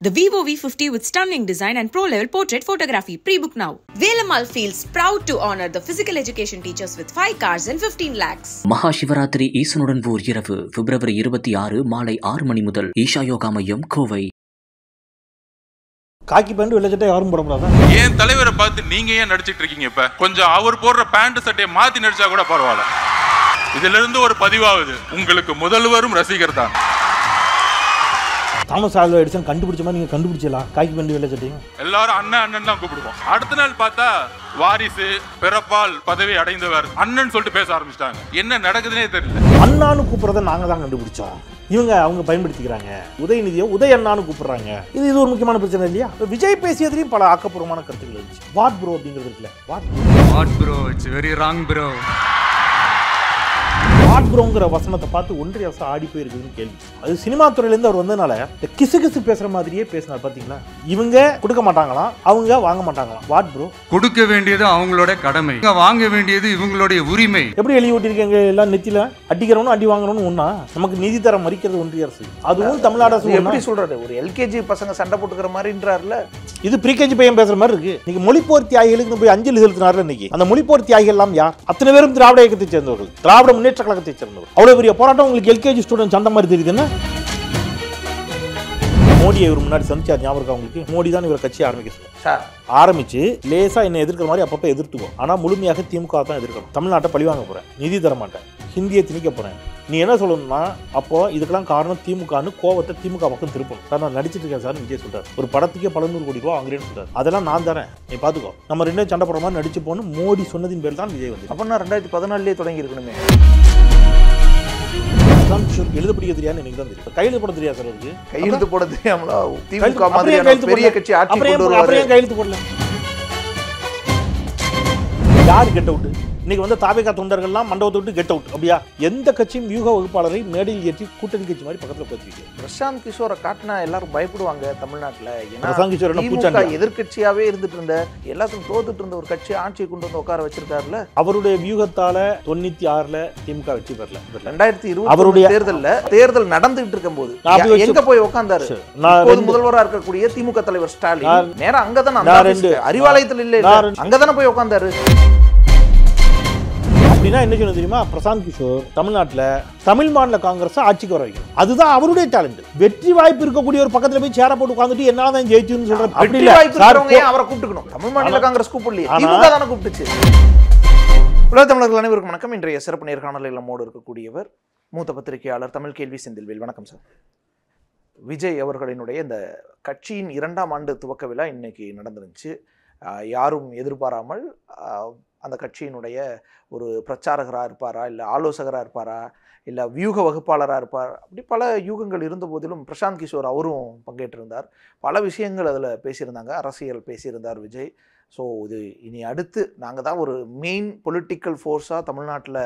The Vivo V50 with stunning design and pro-level portrait photography. Pre-book now. Velamal feels proud to honor the physical education teachers with 5 cars and 15 lakhs. Mahashivratri ஈசனுடன் ஓர் இரவு பிப்ரவரி 26 மாலை 6 மணி முதல் ஈஷா யோகா மையம் கோவை. காக்கி pant வெள்ளச்சட்டை யாரும் போடக்கூடாதா? ஏன் தலைவரை பார்த்து நீங்க ஏன் நடிச்சிட்டு இருக்கீங்க? இப்ப கொஞ்சம் அவர் போடுற பேண்ட் சட்டையை மாத்தி நடிச்சா கூட பரவாயில்ல. இதுல இருந்து ஒரு பதிவாகுது, உங்களுக்கு முதல்வரும் ரசிகர் தான். தாமஸ் ஆல்வா எடிசன் கண்டுபிடிச்ச மாதிரி நீங்க கண்டுபிடிச்சலாம். காக்கி பேண்ட் வெள்ளச்சட்டையும் எல்லாரும் அண்ணன் அண்ணன் தான் கூப்பிடுவோம். அடுத்த நாள் பார்த்தா வாரிசு பிறப்பால் பதவி அடைந்தவர் அண்ணன் சொல்லிட்டு பேச ஆரம்பிச்சிட்டாங்க. என்ன நடக்குதுன்னே தெரியல. அண்ணான்னு கூப்பிடுறத நாங்க தான் கண்டுபிடிச்சோம். அவங்க பயன்படுத்திக்கிறாங்க. உதயநிதியை உதய அண்ணான்னு கூப்பிடுறாங்க. இது ஒரு முக்கியமான பிரச்சனை இல்லையா? விஜய் பேசியதுலையும் பல ஆக்கப்பூர்வமான கருத்துக்கள் இருந்துச்சு. வாட் ப்ரோ அப்படிங்கிறது இருக்குல்ல, what bro, it's very wrong bro. What ப்ரோங்கிற வசனத்தை பார்த்து ஒன்றிய அரசு ஆடி போயிருக்குதுன்னு கேள்வி. அது சினிமா துறையிலேருந்து அவர் வந்ததுனால கிசு கிசு பேசுற மாதிரியே பேசினார். பாத்தீங்களா? இவங்க கொடுக்க மாட்டாங்களாம், அவங்க வாங்க மாட்டாங்களாம். What bro? கொடுக்க வேண்டியது அவங்களோட கடமை, வாங்க வேண்டியது இவங்களுடைய உரிமை. எப்படி எழுதி ஓட்டிருக்கீங்க? எல்லாம் நெத்தில அடிக்கிறவனும் அடி வாங்கணும்னு ஒண்ணா? நமக்கு நீதி தர மறிக்கிறது ஒன்றிய அரசு. அதுவும் தமிழ்நாடு அரசு எப்படி சொல்றாரு? ஒரு எல்கேஜி பசங்க சண்டை போட்டுக்கிற மாதிரின்றாருல. இது ப்ரீகேஜி பையன் பேசுற மாதிரி இருக்கு. நீங்க மொழிப்போர் தியாகிகளுக்கு போய் அஞ்சலி செலுத்தினார்ல இன்னைக்கு. அந்த மொழிப்போர் தியாகிகள் எல்லாம் யார்? அத்தனை பேரும் திராவிட இயக்கத்தை சேர்ந்தவர்கள், திராவிட முன்னேற்ற கழகத்தை சேர்ந்தவர்கள். அவ்வளவு பெரிய போராட்டம் உங்களுக்கு எல்கேஜி ஸ்டூடெண்ட்ஸ் அந்த மாதிரி தெரியுது. என்ன மோடியை இவர் முன்னாடி சந்திச்சார், ஞாபகம் உங்களுக்கு? மோடி தான் இவர் கட்சி ஆரம்பிச்சு லேசா என்ன எதிர்க்கிற மாதிரி அப்பப்போ எதிர்த்துவோம். ஆனா முழுமையாக திமுக தான் எதிர்க்கணும். தமிழ்நாட்டை பழிவாங்க போறேன், நிதி தர மாட்டேன், ஹிந்தியை திணிக்க போறேன். நீ என்ன சொல்லணும்னா அப்போ இதுக்கெல்லாம் காரணம் திமுகன்னு கோவத்தை திமுக பக்கம் திருப்பணும். சார் நான் நடிச்சிட்டு இருக்கேன் சார் விஜய் சொல்றாரு. ஒரு படத்துக்கே பல 100 கோடி ரூபா வாங்குறேன்னு சொல்றாரு. அதெல்லாம் நான் தரேன், நீ பாத்துக்கோ, நம்ம ரெண்டே சண்டை போடுற மாதிரி நடிச்சு போகணும். மோடி சொன்னதின் பேர் தான் விஜய் வந்து. அப்ப நான் 2014 தொடங்கி இருக்கணுமே. எழுத படிக்க தெரியாது எனக்கு தான் தெரியும். கையெழுத்து போட தெரியாது சார் அவருக்கு. கையெழுத்து போட தெரியாமலா திமுக மாதிரியான பெரிய கட்சி ஆட்சி கொண்டு வருவாரு. கையெழுத்து போடல. யார் கெட் அவுட்? இன்னைக்கு வந்து தாவேகா தொண்டர்கள்லாம் மண்டபத்தை விட்டு கெட் அவுட். அப்படியா? எந்த கட்சியும் வியூக வகுப்பாளரை மேடையில் ஏற்றி கூட்டணி கட்சி மாதிரி பக்கத்தில் பேசிருக்கு. பிரசாந்த் கிஷோரை காட்டினா எல்லாரும் பயப்படுவாங்க தமிழ்நாட்டில். பிரசாந்த் கிஷோர் எதிர்கட்சியாவே இருந்துட்டு இருந்த, எல்லாத்துக்கும் தோத்துட்டு இருந்த ஒரு கட்சி ஆட்சியை கொண்டு வந்து உட்கார வச்சிருக்காருல. அவருடைய வியூகத்தால 96ல திமுக வெற்றி பெறல. 2020 அவருடைய தேர்தல் நடந்துகிட்டு இருக்கும் போது எங்க போய் உட்கார்ந்தாரு? முதல்வராக இருக்கக்கூடிய திமுக தலைவர் ஸ்டாலின் நேரம் அங்கதானே, அறிவாலயத்தில் இல்ல, அங்கதானே போய் உட்கார்ந்தாரு. அப்படின்னா என்ன சொன்ன தெரியுமா? பிரசாந்த் கிஷோர் தமிழ்நாட்டில் தமிழ் மாநில காங்கிரஸ் ஆட்சிக்கு வர வைக்கணும். அதுதான் அவருடைய டேலண்ட். வெற்றி வாய்ப்பு இருக்கக்கூடிய ஒரு பக்கத்துல போய் சேர போட்டு உட்கார்ந்துட்டு என்னதான் ஜெயிச்சுன்னு சொல்ற. அப்படி இல்ல, அவரை கூப்பிட்டுக்கணும். தமிழ் மாநில காங்கிரஸ் கூப்பிடலையே, திமுக தானே கூப்பிட்டுச்சு. உலக தமிழர்கள் அனைவருக்கும் வணக்கம். இன்றைய சிறப்பு நேர்காணலில் நம்மோடு இருக்கக்கூடியவர் மூத்த பத்திரிகையாளர் தமிழ் கேள்வி செந்தில்வேல். வணக்கம் சார். விஜய் அவர்களினுடைய இந்த கட்சியின் 2ஆம் ஆண்டு துவக்க விழா இன்னைக்கு நடந்துருந்துச்சு. யாரும் எதிர்பாராமல் அந்த கட்சியினுடைய ஒரு பிரச்சாரகராக இருப்பாரா, இல்லை ஆலோசகராக இருப்பாரா, இல்லை வியூக வகுப்பாளராக இருப்பார், அப்படி பல யூகங்கள் இருந்த போதிலும் பிரசாந்த் கிஷோர் அவரும் பங்கேற்றிருந்தார். பல விஷயங்கள் அதில் பேசியிருந்தாங்க, அரசியல் பேசியிருந்தார் விஜய். ஸோ இது இனி அடுத்து நாங்கள் தான் ஒரு மெயின் பொலிட்டிக்கல் ஃபோர்ஸாக தமிழ்நாட்டில்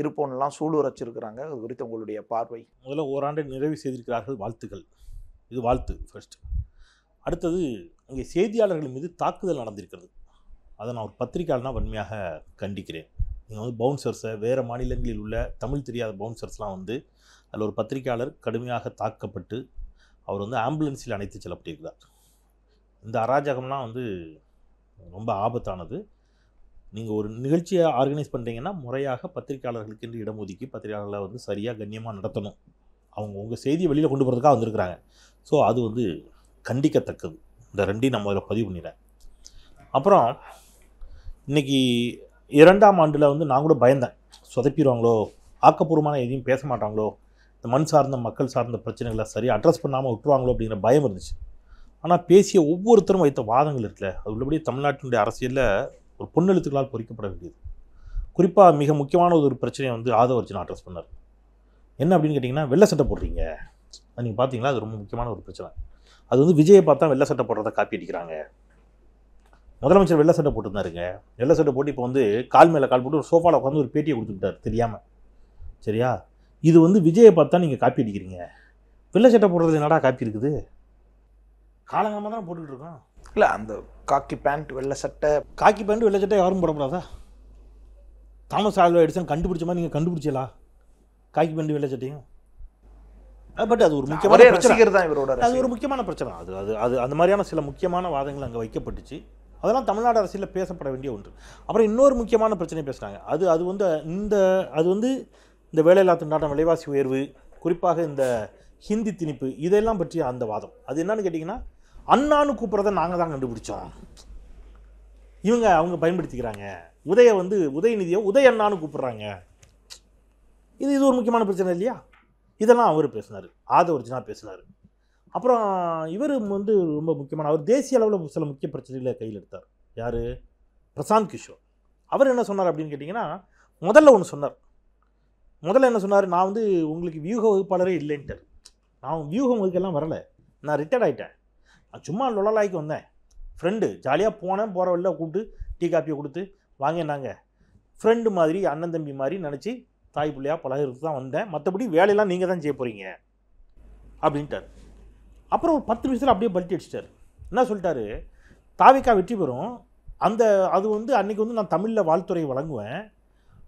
இருப்போம்லாம் சூளுரைச்சிருக்கிறாங்க. அது குறித்து உங்களுடைய பார்வை? முதல்ல ஓராண்டு நிறைவு செய்திருக்கிறார்கள், வாழ்த்துக்கள். இது வாழ்த்து ஃபர்ஸ்ட். அடுத்தது அங்கே செய்தியாளர்கள் மீது தாக்குதல் நடந்திருக்கிறது. அதை நான் ஒரு பத்திரிகையாளனாக வன்மையாக கண்டிக்கிறேன். நீங்கள் வந்து பவுன்சர்ஸை, வேறு மாநிலங்களில் உள்ள தமிழ் தெரியாத பவுன்சர்ஸ்லாம் வந்து அதில் ஒரு பத்திரிகையாளர் கடுமையாக தாக்கப்பட்டு அவர் வந்து ஆம்புலன்ஸில் அழைத்து செல்லப்பட்டிருக்கிறார். இந்த அராஜகம்லாம் வந்து ரொம்ப ஆபத்தானது. நீங்கள் ஒரு நிகழ்ச்சியை ஆர்கனைஸ் பண்ணுறீங்கன்னா முறையாக பத்திரிகையாளர்களுக்கு என்று இடம் ஒதுக்கி பத்திரிகையாளர்களை வந்து சரியாக கண்ணியமாக நடத்தணும். அவங்க உங்கள் செய்தியை வெளியில் கொண்டு போகிறதுக்காக வந்திருக்கிறாங்க. ஸோ அது வந்து கண்டிக்கத்தக்கது. இந்த ரெண்டையும் நம்ம அதில் பதிவு பண்ணிடுறேன். அப்புறம் இன்றைக்கி 2ஆம் ஆண்டில் வந்து நான் கூட பயந்தேன், சொதப்பிடுவாங்களோ, ஆக்கப்பூர்வமான எதையும் பேச மாட்டாங்களோ, இந்த மண் சார்ந்த மக்கள் சார்ந்த பிரச்சனைகளை சரியாக அட்ரஸ் பண்ணாமல் விட்டுருவாங்களோ அப்படிங்கிற பயம் இருந்துச்சு. ஆனால் பேசிய ஒவ்வொருத்தரும் வைத்த வாதங்கள் இருக்குல்ல, அது உள்ளபடியே தமிழ்நாட்டினுடைய அரசியலில் ஒரு பொன்னெழுத்துக்களால் பொறிக்கப்பட வேண்டியது. குறிப்பாக மிக முக்கியமான ஒரு பிரச்சனையை வந்து ஆதவர்ஜன் அட்ரஸ் பண்ணார். என்ன அப்படின்னு கேட்டிங்கன்னா, வெள்ளை சட்டை போடுறீங்க. அது நீங்கள் பார்த்தீங்களா? அது ரொம்ப முக்கியமான ஒரு பிரச்சனை. அது வந்து விஜயை பார்த்தா வெள்ளை சட்டை போடுறத காப்பி அடிக்கிறாங்க. முதலமைச்சர் வெள்ளை சட்டை போட்டுருந்தாருங்க. வெள்ளை சட்டை போட்டு இப்போ வந்து கால் மேலே கால் போட்டு ஒரு சோஃபாவில் உட்காந்து ஒரு பேட்டியை கொடுத்துக்கிட்டார் தெரியாமல். சரியா? இது வந்து விஜயை பார்த்தா நீங்கள் காப்பி அடிக்கிறீங்க. வெள்ளை சட்டை போடுறது என்னடா காப்பி இருக்குது? காலங்காலமாக தான் போட்டுக்கிட்டு இருக்கோம். இல்லை, அந்த காக்கி பேண்ட் வெள்ளை சட்டை, காக்கி பேண்ட் வெள்ளை சட்டை யாரும் போடக்கூடாதா? தாமஸ் ஆல்வா எடிசன் கண்டுபிடிச்ச மாதிரி நீங்கள் கண்டுபிடிச்சலா காக்கி பேண்ட் வெள்ளை சட்டையும்? பட் அது ஒரு முக்கியமான ரசிகர் தான் இவரோட. அது ஒரு முக்கியமான பிரச்சனை. அது அது அது அந்த மாதிரியான சில முக்கியமான வாதங்கள் அங்கே வைக்கப்பட்டுச்சு. அதெல்லாம் தமிழ்நாடு அரசியலில் பேசப்பட வேண்டிய ஒன்று. அப்புறம் இன்னொரு முக்கியமான பிரச்சனை பேசுகிறாங்க. அது வந்து இந்த வேலையில்லா திண்டாட்டம், விலைவாசி உயர்வு, குறிப்பாக இந்த ஹிந்தி திணிப்பு, இதெல்லாம் பற்றிய அந்த வாதம். அது என்னன்னு கேட்டிங்கன்னா, அண்ணான்னு கூப்பிட்றத நாங்கள் தான் கண்டுபிடிச்சோம், அவங்க பயன்படுத்திக்கிறாங்க. உதயநிதியை உதய அண்ணான்னு கூப்பிட்றாங்க. இது ஒரு முக்கியமான பிரச்சனை இல்லையா? இதெல்லாம் அவர் பேசினார், ஆதவர்ஜனா பேசினார். அப்புறம் இவர் ரொம்ப முக்கியமான, அவர் தேசிய அளவில் சில முக்கிய பிரச்சனைகளை கையில் எடுத்தார். யார்? பிரசாந்த் கிஷோர். அவர் என்ன சொன்னார் அப்படின்னு கேட்டிங்கன்னா, முதல்ல என்ன சொன்னார், நான் உங்களுக்கு வியூக வகுப்பாளரே இல்லைன்ட்டார். நான் வியூகம் வகுக்கெல்லாம் வரலை, நான் ரிட்டையர்ட் ஆகிட்டேன், நான் சும்மா லொலலாய்க்கு வந்தேன், ஃப்ரெண்டு ஜாலியாக போகிற வழியில் கூப்பிட்டு டீ காப்பியை கொடுத்து வாங்கினாங்க, ஃப்ரெண்டு மாதிரி அண்ணன் தம்பி மாதிரி நினச்சி தாய் பிள்ளையாக பழகிறதுக்கு தான் வந்தேன், மற்றபடி வேலையெல்லாம் நீங்கள் தான் செய்ய போகிறீங்க அப்படின்ட்டார். அப்புறம் ஒரு 10 நிமிஷத்தில் அப்படியே பல்ட்டி அடிச்சிட்டார். என்ன சொல்லிட்டாரு, தாவிக்கா வெற்றி பெறும், அது அன்றைக்கி நான் தமிழில் வாழ்த்துறை வழங்குவேன்,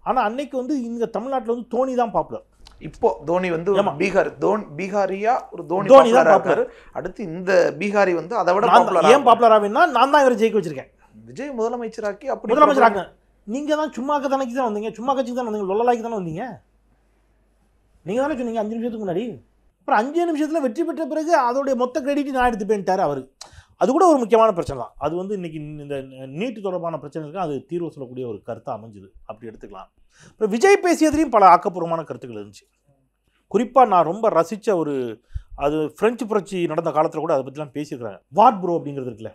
ஆனால் அன்னைக்கு இங்கே தமிழ்நாட்டில் தோனி தான் பாப்புலர். இப்போ தோனி பீகாரியா ஒரு தோனி தான் பாப்புலர். அடுத்து இந்த பீகாரி அதை விட பாப்புலர். ஏன் பாப்புலர் ஆகுன்னா, நான் தான் இவரை ஜெயிக்க வச்சிருக்கேன், விஜய் முதலமைச்சராக்கி. அப்படி முதலமைச்சராக நீங்கள் தான் சும்மா கதைக்கு தான் வந்தீங்க, சும்மா கட்சிக்கு தான் வந்தீங்க, லொல்லலாய்க்கு தானே வந்தீங்க. நீங்கள் தானே சொன்னீங்க 5 நிமிஷத்துக்கு முன்னாடி. அப்புறம் 5 நிமிஷத்தில் வெற்றி பெற்ற பிறகு அதோடைய மொத்த கிரெடிட் நான் எடுத்துப்பேன்ட்டார் அவர். அது கூட ஒரு முக்கியமான பிரச்சனை தான். அது இன்னைக்கு இந்த நீட்டு தொடர்பான பிரச்சனைகளுக்கு அது தீர்வு சொல்லக்கூடிய ஒரு கருத்தாக அமைஞ்சுது, அப்படி எடுத்துக்கலாம். இப்போ விஜய் பேசியதுலேயும் பல ஆக்கப்பூர்வமான கருத்துக்கள் இருந்துச்சு. குறிப்பாக நான் ரொம்ப ரசித்த அது பிரெஞ்சு புரட்சி நடந்த காலத்தில் கூட அதை பற்றிலாம் பேசியிருக்கிறாங்க. வாட் ப்ரோ அப்படிங்கிறது இருக்குல்ல,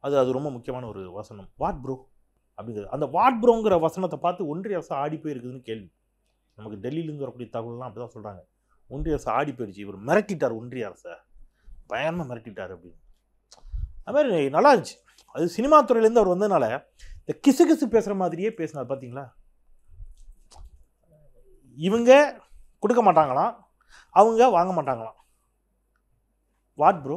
அது ரொம்ப முக்கியமான ஒரு வசனம். வாட் ப்ரோ அப்படிங்கிறது, அந்த வாட் ப்ரோங்கிற வசனத்தை பார்த்து ஒன்றிய அரசு ஆடி போயிருக்குதுன்னு கேள்வி. நமக்கு டெல்லியிலேருந்து வரக்கூடிய தகவல்லாம் அப்படி தான் சொல்கிறாங்க. ஒன்றிய அரசு ஆடி போயிடுச்சு, இவர் மிரட்டிட்டார், ஒன்றிய அரசை பயங்கரமாக மிரட்டிட்டார் அப்படின்னு. அது மாதிரி நல்லா இருந்துச்சு. அது சினிமா துறையிலேருந்து அவர் வந்ததுனால இந்த கிசு பேசுகிற மாதிரியே பேசினார். பார்த்தீங்களா, இவங்க கொடுக்க மாட்டாங்களாம், அவங்க வாங்க மாட்டாங்களாம். வாட் ப்ரோ,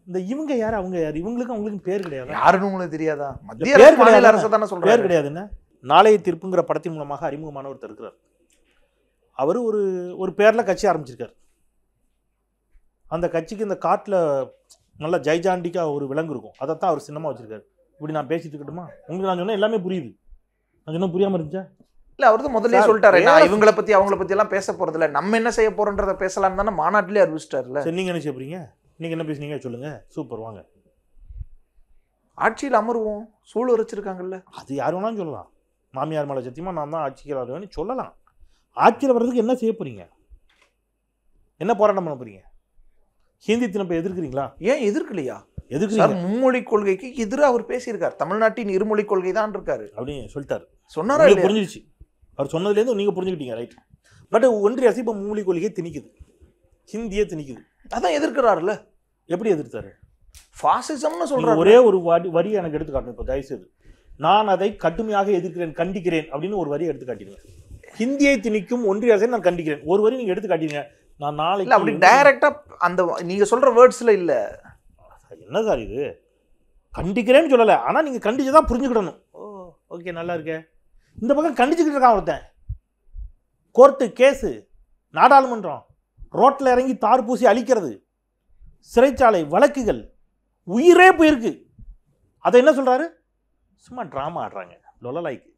இந்த இவங்க யார், அவங்க யார், அவங்களுக்கும் பேர் கிடையாது, யாருன்னு உங்களுக்கு தெரியாதா? மத்திய அரசு தானே சொல்றாங்க. பேர் கிடையாதுன்னு நாளைய தீர்ப்புங்கிற படத்தின் மூலமாக அறிமுகமான ஒருத்தர் இருக்கிறார். அவர் ஒரு பேரில் கட்சி ஆரம்பிச்சிருக்கார். அந்த கட்சிக்கு இந்த காட்டில் நல்லா ஜெய்ஜாண்டிக்காக ஒரு விலங்கு இருக்கும், அதைத்தான் அவர் சின்னமாக வச்சிருக்காரு. இப்படி நான் பேசிட்டு இருக்கட்டுமா? உங்களுக்கு நான் சொன்னால் எல்லாமே புரியுது, நான் சொன்னால் புரியாமல் இருந்துச்சா? இல்லை, அவர் தான் முதல்ல சொல்லிட்டாரு, நான் இவங்களை பற்றி அவங்கள பற்றி எல்லாம் பேச போகிறதில்ல, நம்ம என்ன செய்ய போகிறோன்றதை பேசலாம் தானே மாநாட்டிலே அறிவிச்சிட்டாருல்ல. சரி, நீங்கள் என்ன செய்ய போகிறீங்க, நீங்கள் என்ன பேசுனீங்க சொல்லுங்கள், சூப்பர், வாங்க ஆட்சியில் அமருவோம், சூழல் வச்சிருக்காங்கல்ல. அது யார் வேணாலும் சொல்லலாம். மாமியார் மேலே சத்தியமாக நான் தான் ஆட்சிக்கு வருவேன்னு சொல்லலாம். ஆட்சியில் வர்றதுக்கு என்ன செய்ய போகிறீங்க, என்ன போராட்டம் பண்ண போகிறீங்க? ஹிந்தி திணிப்பை எதிர்க்கிறீங்களா? ஏன் எதிர்க்கலையா? எதிர்க்கிறீங்க. மும்மொழி கொள்கைக்கு எதிராக அவர் பேசியிருக்கார். தமிழ்நாட்டின் இருமொழி கொள்கை தான் இருக்காரு அப்படின்னு சொல்லிட்டாரு. சொன்னாரா? புரிஞ்சிருச்சு, அவர் சொன்னதுலேருந்து நீங்கள் புரிஞ்சுக்கிட்டீங்க, ரைட். பட் ஒன்றிய அரசு இப்போ மும்மொழி கொள்கையை திணிக்குது, ஹிந்தியே திணிக்குது, அதான் எதிர்க்கிறாருல்ல. எப்படி எதிர்த்தாரு? ஃபாசிசம்னு சொல்றாரு. ஒரே ஒரு வரி எனக்கு எடுத்து காட்டணும் இப்போ தயவுசெய்து. நான் அதை கடுமையாக எதிர்க்கிறேன், கண்டிக்கிறேன் அப்படின்னு ஒரு வரி எடுத்து காட்டிடுங்க. ஹிந்தியை திணிக்கும் ஒன்றிய அரசை நான் கண்டிக்கிறேன், ஒரு வரி நீங்க எடுத்து காட்டிடுங்க. நான் நாளைக்கு அப்படி டைரக்டா அந்த நீங்க சொல்ற வேர்ட்ஸ்ல இல்ல. என்ன சார் இது, கண்டிக்கிறேன்னு சொல்லலை, ஆனால் நீங்கள் கண்டிச்சு தான் புரிஞ்சுக்கிடணும். ஓ ஓகே, நல்லா இருக்கே. இந்த பக்கம் கண்டிச்சுக்கிட்டு இருக்கான் ஒருத்தன், கோர்ட்டு கேஸு, நாடாளுமன்றம், ரோட்டில் இறங்கி தார் பூசி அழிக்கிறது, சிறைச்சாலை வழக்குகள், உயிரே போயிருக்கு. அதை என்ன சொல்கிறாரு, சும்மா ட்ராமா ஆடுறாங்க, லொலலாய்க்கு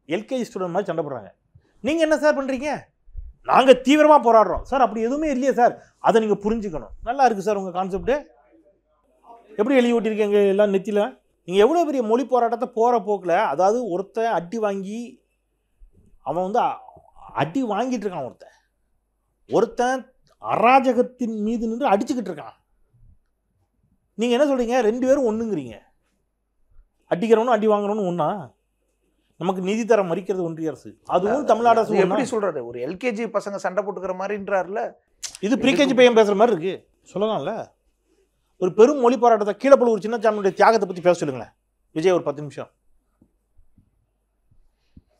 எல்கேஜி ஸ்டூடெண்ட் மாதிரி சண்டை போடுறாங்க. நீங்கள் என்ன சார் பண்ணுறீங்க, நாங்கள் தீவிரமாக போராடுறோம் சார். அப்படி எதுவுமே இல்லையே சார், அதை நீங்கள் புரிஞ்சுக்கணும். நல்லா இருக்குது சார் உங்கள் கான்செப்ட்டு, எப்படி எழுதி ஓட்டியிருக்கீங்க எல்லாம் நெத்தியில். நீங்கள் எவ்வளோ பெரிய மொழி போராட்டத்தை போகிற போக்கில், அதாவது ஒருத்தன் அடி வாங்கி அவன் அடி வாங்கிட்டு இருக்கான், ஒருத்தன் அராஜகத்தின் மீது நின்று அடிச்சுக்கிட்டு இருக்கான். நீங்கள் என்ன சொல்கிறீங்க, 2 பேரும் ஒன்றுங்கிறீங்க. அடிக்கிறவனும் அடி வாங்குறவனும் ஒன்றா? நமக்கு நீதி தர மறிக்கிறது ஒன்றிய அரசு, அதுவும் தமிழ்நாடு அரசு. எப்படி சொல்கிறாரு, ஒரு எல்கேஜி பசங்க சண்டை போட்டுக்கிற மாதிரின்றாருல, இது ப்ரீகேஜி பையன் பேசுகிற மாதிரி இருக்குது. சொல்லலாம்ல, ஒரு பெரும் மொழி போராட்டத்தை கீழப்பள்ள ஒரு சின்னச்சாமியுடைய தியாகத்தை பற்றி பேச சொல்லுங்களேன். விஜய் ஒரு 10 நிமிஷம்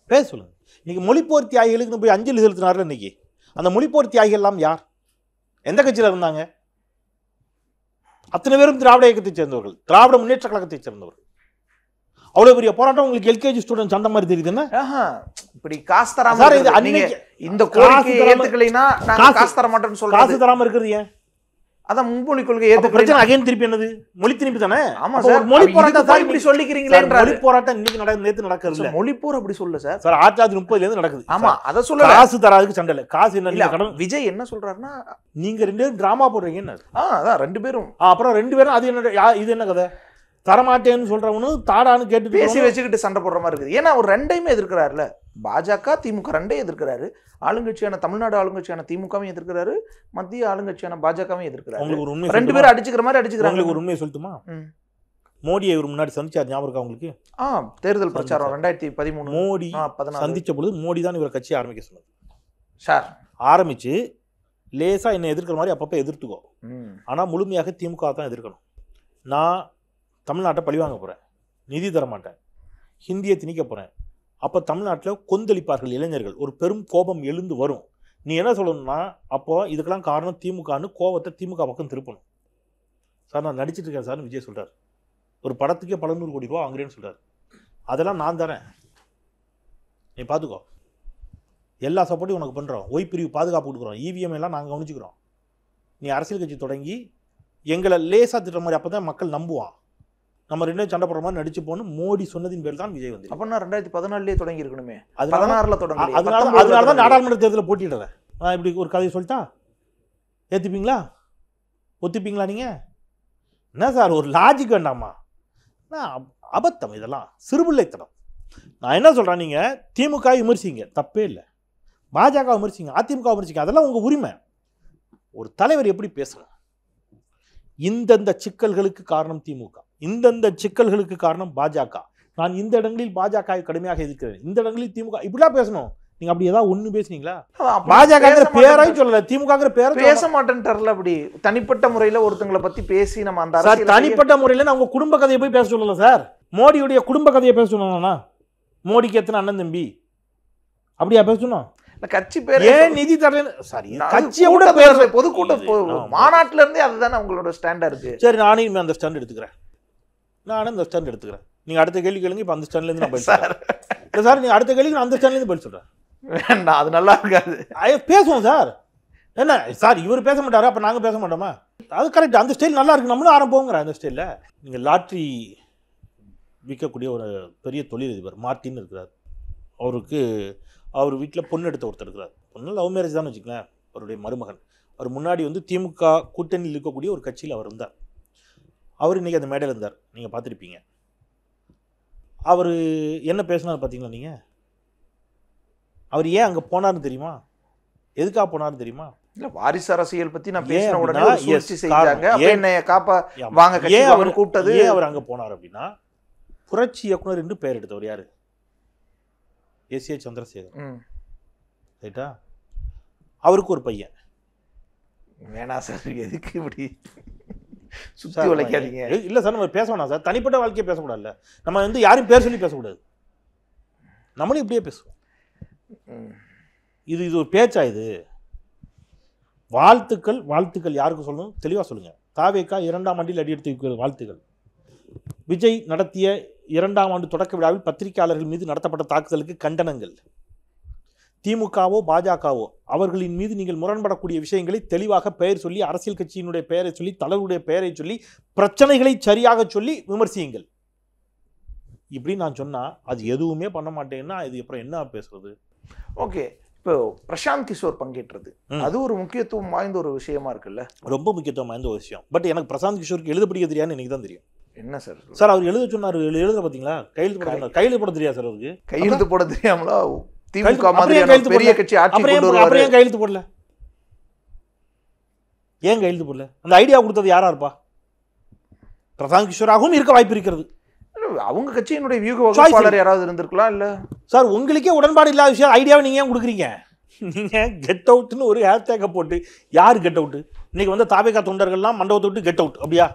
பேச சொல்லுங்க. இன்னைக்கு மொழிப்போர் தியாகிகளுக்கு போய் அஞ்சலி செலுத்தினார்ல. இன்னைக்கு அந்த மொழிப்போர் தியாகிகள் எல்லாம் யார், எந்த கட்சியில் இருந்தாங்க? அத்தனை பேரும் திராவிட இயக்கத்தை சேர்ந்தவர்கள், திராவிட முன்னேற்ற கழகத்தை சேர்ந்தவர்கள். அவ்வளவு பெரிய போராட்டம் உங்களுக்கு எல்கேஜி ஸ்டூடெண்ட் சண்டை மாதிரி தெரியுதுன்னா இப்படி காசு தராம இந்த கோரிக்கையை ஏத்துக்கலைன்னா நாங்க காசு தர மாட்டோம்னு சொல்றாங்க. காசு தராம இருக்கிறது ஏன்? அதான் மும்மொழி கொள்கை ஏத்துக்க பிரச்சனை அகைன் திருப்பி என்னது? மொழி திருப்பி தானே. ஆமா சார், மொழி போராட்டம் இப்படி சொல்லிக்கிறீங்களே. மொழி போராட்டம் இன்னைக்கு நேத்து நடக்குது இல்ல. மொழி போர் அப்படி சொல்ல சார். சார் 1930ல இருந்து நடக்குது. ஆமா அத சொல்ல. காசு தராதுக்கு சண்டை இல்ல. காசு என்ன நீங்க கடன். விஜய் என்ன சொல்றாருன்னா நீங்க ரெண்டு பேரும் டிராமா போடுறீங்க என்ன? அதான் ரெண்டு பேரும் அப்புறம் ரெண்டு பேரும் அது என்ன இது என்ன கதை? தரமாட்டேன்னு சொல்றவனு தாடான்னு கேட்டு பேசி வச்சுக்கிட்டு சண்டை போடுற மாதிரி இருக்குது. ஏன்னா ஒரு ரெண்டையுமே எதிர்க்கிறாருல. பாஜக திமுக ரெண்டையும் எதிர்க்கிறாரு. ஆளுங்கட்சியான தமிழ்நாடு ஆளுங்கட்சியான திமுகவும் எதிர்க்கிறாரு, மத்திய ஆளுங்கட்சியான பாஜகவும் எதிர்க்கிறாரு. ரெண்டு பேரும் அடிச்சுக்கிற மாதிரி அடிச்சுக்கிறாங்க. உங்களுக்கு ஒரு உண்மையை சொல்லட்டுமா? மோடியை ஒரு முன்னாடி சந்திச்சார், ஞாபகம் இருக்கா உங்களுக்கு? தேர்தல் பிரச்சாரம் 2013 மோடி சந்திச்ச பொழுது மோடி தான் இவர் கட்சியை ஆரம்பிக்க சொன்னது சார். ஆரம்பிச்சு லேசா என்னை எதிர்க்கிற மாதிரி அப்பப்போ எதிர்த்துக்கோ, ஆனா முழுமையாக திமுக தான் எதிர்க்கணும். நான் தமிழ்நாட்டை பழிவாங்க போறேன், நிதி தர மாட்டேன், ஹிந்தியை திணிக்க போறேன். அப்போ தமிழ்நாட்டில் கொந்தளிப்பார்கள் இளைஞர்கள், ஒரு பெரும் கோபம் எழுந்து வரும். நீ என்ன சொல்லணும்னா அப்போ இதுக்கெல்லாம் காரணம் திமுகன்னு கோபத்தை திமுக பக்கம் திருப்பணும். சார் நான் நடிச்சிட்டு இருக்கேன் சார்னு விஜய் சொல்றாரு. ஒரு படத்துக்கே 100 கோடி ரூபா வாங்குறேன்னு சொல்றாரு. அதெல்லாம் நான் தரேன், நீ பார்த்துக்கோ, எல்லா சப்போர்ட்டையும் உனக்கு பண்ணுறோம், ஒய் பிரிவு பாதுகாப்பு கொடுக்குறோம், இவிஎம் எல்லாம் நாங்கள் கவனிச்சுக்கிறோம். நீ அரசியல் கட்சி தொடங்கி எங்களை லேசாக திட்டுற மாதிரி அப்போ தான் மக்கள் நம்புவான். நம்ம ரெண்டு சண்டை போடுற மாதிரி நடிச்சு போகணும். மோடி சொன்னதின் பேர் தான் விஜய் வந்து. அப்படின்னா 2014 தொடங்கி இருக்கணுமே, 16ல தொடங்கி. அதனால தான் நாடாளுமன்ற தேர்தலில் போட்டிடுறேன். நான் இப்படி ஒரு கதையை சொல்லிட்டா ஏற்றுப்பீங்களா? ஒத்துப்பீங்களா? நீங்கள் என்ன சார் ஒரு லாஜிக் வேண்டாமா? அபத்தம், இதெல்லாம் சிறுபிள்ளைத்தனம். நான் என்ன சொல்கிறேன், நீங்கள் திமுக விமர்சிங்க, தப்பே இல்லை. பாஜக விமர்சிங்க, அதிமுக விமர்சிங்க, அதெல்லாம் உங்கள் உரிமை. ஒரு தலைவர் எப்படி பேசணும்? இந்தந்த சிக்கல்களுக்கு காரணம் திமுக, இந்தந்த சிக்கல்களுக்கு காரணம் பாஜக, நான் இந்த இடங்களில் பாஜக கடுமையாக எதிர்க்கிறேன், இந்த இடங்களில் திமுக, இப்படிலாம் பேசணும். நீங்க அப்படி ஏதாவது ஒண்ணு பேசுனீங்களா? பாஜக பேராயும் சொல்லல, திமுக பேர பேச மாட்டேன்ட்டார்ல. அப்படி தனிப்பட்ட முறையில ஒருத்தங்களை பத்தி பேசி நம்ம அந்த தனிப்பட்ட முறையில நான் உங்க குடும்ப கதையை போய் பேச சொல்லல சார். மோடியுடைய குடும்ப கதையை பேச சொன்னா, மோடிக்கு எத்தனை அண்ணன் தம்பி, அப்படியா பேசணும்? கட்சி பேர் ஏன் நிதி தரேன்? சரி, கட்சியை விட பொதுக்கூட்டம் மாநாட்டுல இருந்தே அதுதானே உங்களோட ஸ்டாண்டா இருக்கு. சரி, நானே அந்த ஸ்டாண்ட் எடுத்துக்கிறேன், நானும் அந்த ஸ்டாண்ட் எடுத்துக்கிறேன். நீங்க அடுத்த கேள்வி கேளுங்க. இப்ப அந்த ஸ்டாண்ட்ல இருந்து நான் பதில் சொல்றேன் சார். நீங்க அடுத்த கேள்வி அந்த ஸ்டாண்ட்ல இருந்து பதில் சொல்றேன். வேண்டாம், அது நல்லா இருக்காது. பேசுவோம் சார். என்ன சார் இவர் பேச மாட்டாரு, அப்ப நாங்க பேச மாட்டோமா? அது கரெக்ட், அந்த ஸ்டைல் நல்லா இருக்கு, நம்மளும் ஆரம்பிப்போங்கிற அந்த ஸ்டைல்ல. நீங்க லாட்ரி விற்கக்கூடிய ஒரு பெரிய தொழிலதிபர் மார்ட்டின் இருக்கிறார். அவருக்கு அவர் வீட்டில் பொண்ணு எடுத்த ஒருத்தர் இருக்கிறார். பொண்ணு லவ் மேரேஜ் தான் வச்சுக்கலாம். அவருடைய மருமகன் அவர் முன்னாடி வந்து திமுக கூட்டணியில் இருக்கக்கூடிய ஒரு கட்சியில் அவர் இருந்தார். அவர் இன்றைக்கி அந்த மேடையில் இருந்தார், நீங்கள் பார்த்துருப்பீங்க. அவர் என்ன பேசினார் பார்த்தீங்களா? நீங்கள் அவர் ஏன் அங்கே போனார்னு தெரியுமா? எதுக்காக போனார்னு தெரியுமா? இல்லை, வாரிசு அரசியல் பற்றி நான் பேசின உடனே செஞ்சாங்க. ஏன் அவர் கூப்பிட்டது, ஏன் அவர் அங்கே போனார் அப்படின்னா, புரட்சி இயக்குனர் என்று பெயர் எடுத்தவர் யாரு? எஸ்.ஏ. சந்திரசேகர். ரைட்டா? அவருக்கு ஒரு பையன். வேணா சார், எதுக்கு இப்படி சுத்தி வளைக்காதீங்க. இல்லை சார், நம்ம பேச வேணாம் சார், தனிப்பட்ட வாழ்க்கையை பேசக்கூடாதுல்ல. நம்ம வந்து யாரையும் பேர் சொல்லி பேசக்கூடாது, நம்மளும் இப்படியே பேசுவோம். இது ஒரு பேச்சா? இது வாழ்த்துக்கள். வாழ்த்துக்கள் யாருக்கு சொல்லணும் தெளிவாக சொல்லுங்க. தாவேகா 2ஆம் ஆண்டில் அடியெடுத்து வாழ்த்துக்கள். விஜய் நடத்திய 2ஆம் ஆண்டு தொடக்க விழாவில் பத்திரிகையாளர்கள் மீது நடத்தப்பட்ட தாக்குதலுக்கு கண்டனங்கள். திமுகவோ பாஜகவோ அவர்களின் மீது நீங்கள் முரண்படக்கூடிய விஷயங்களை தெளிவாக பெயர் சொல்லி, அரசியல் கட்சியினுடைய பெயரை சொல்லி, தலைவருடைய பெயரை சொல்லி, பிரச்சனைகளை சரியாக சொல்லி விமர்சியுங்கள். இப்படி நான் சொன்னா அது எதுவுமே பண்ண மாட்டேன்னா இது அப்புறம் என்ன பேசுறது? ஓகே, இப்போ பிரசாந்த் கிஷோர் பங்கேற்றது அது ஒரு முக்கியத்துவம் வாய்ந்த ஒரு விஷயமா இருக்குல்ல? ரொம்ப முக்கியத்துவம் வாய்ந்த ஒரு விஷயம். பட் எனக்கு பிரசாந்த் கிஷோருக்கு எழுத படிக்க தெரியாதுன்னு எனக்கு தான் தெரியும். என்ன சார் சார் அவர் எழுத சொன்னார், எழுத பார்த்தீங்களா? கையெழுத்து போட தெரியாது சார் அவருக்கு. கையெழுத்து போட தெரியாமலா? திமுக மாதிரியான பெரிய கட்சி ஆட்சி கொண்டு வருவாரு. அப்புறம் ஏன் கையெழுத்து போடல? ஏன் கையெழுத்து போடல? அந்த ஐடியா கொடுத்தது யாரா இருப்பா? பிரசாந்த் கிஷோராகவும் இருக்க வாய்ப்பு இருக்கிறது. அவங்க கட்சியினுடைய வியூக வகுப்பாளர் யாராவது இருந்திருக்கலாம். இல்ல சார், உங்களுக்கே உடன்பாடு இல்லாத விஷயம் ஐடியாவை நீங்க ஏன் கொடுக்குறீங்க? நீங்க கெட் அவுட்னு ஒரு ஹேஷ்டேக்கை போட்டு, யார் கெட் அவுட்? இன்னைக்கு வந்து தாவேகா தொண்டர்கள்லாம் மண்டபத்தை விட்டு கெட் அவுட் அப்படியா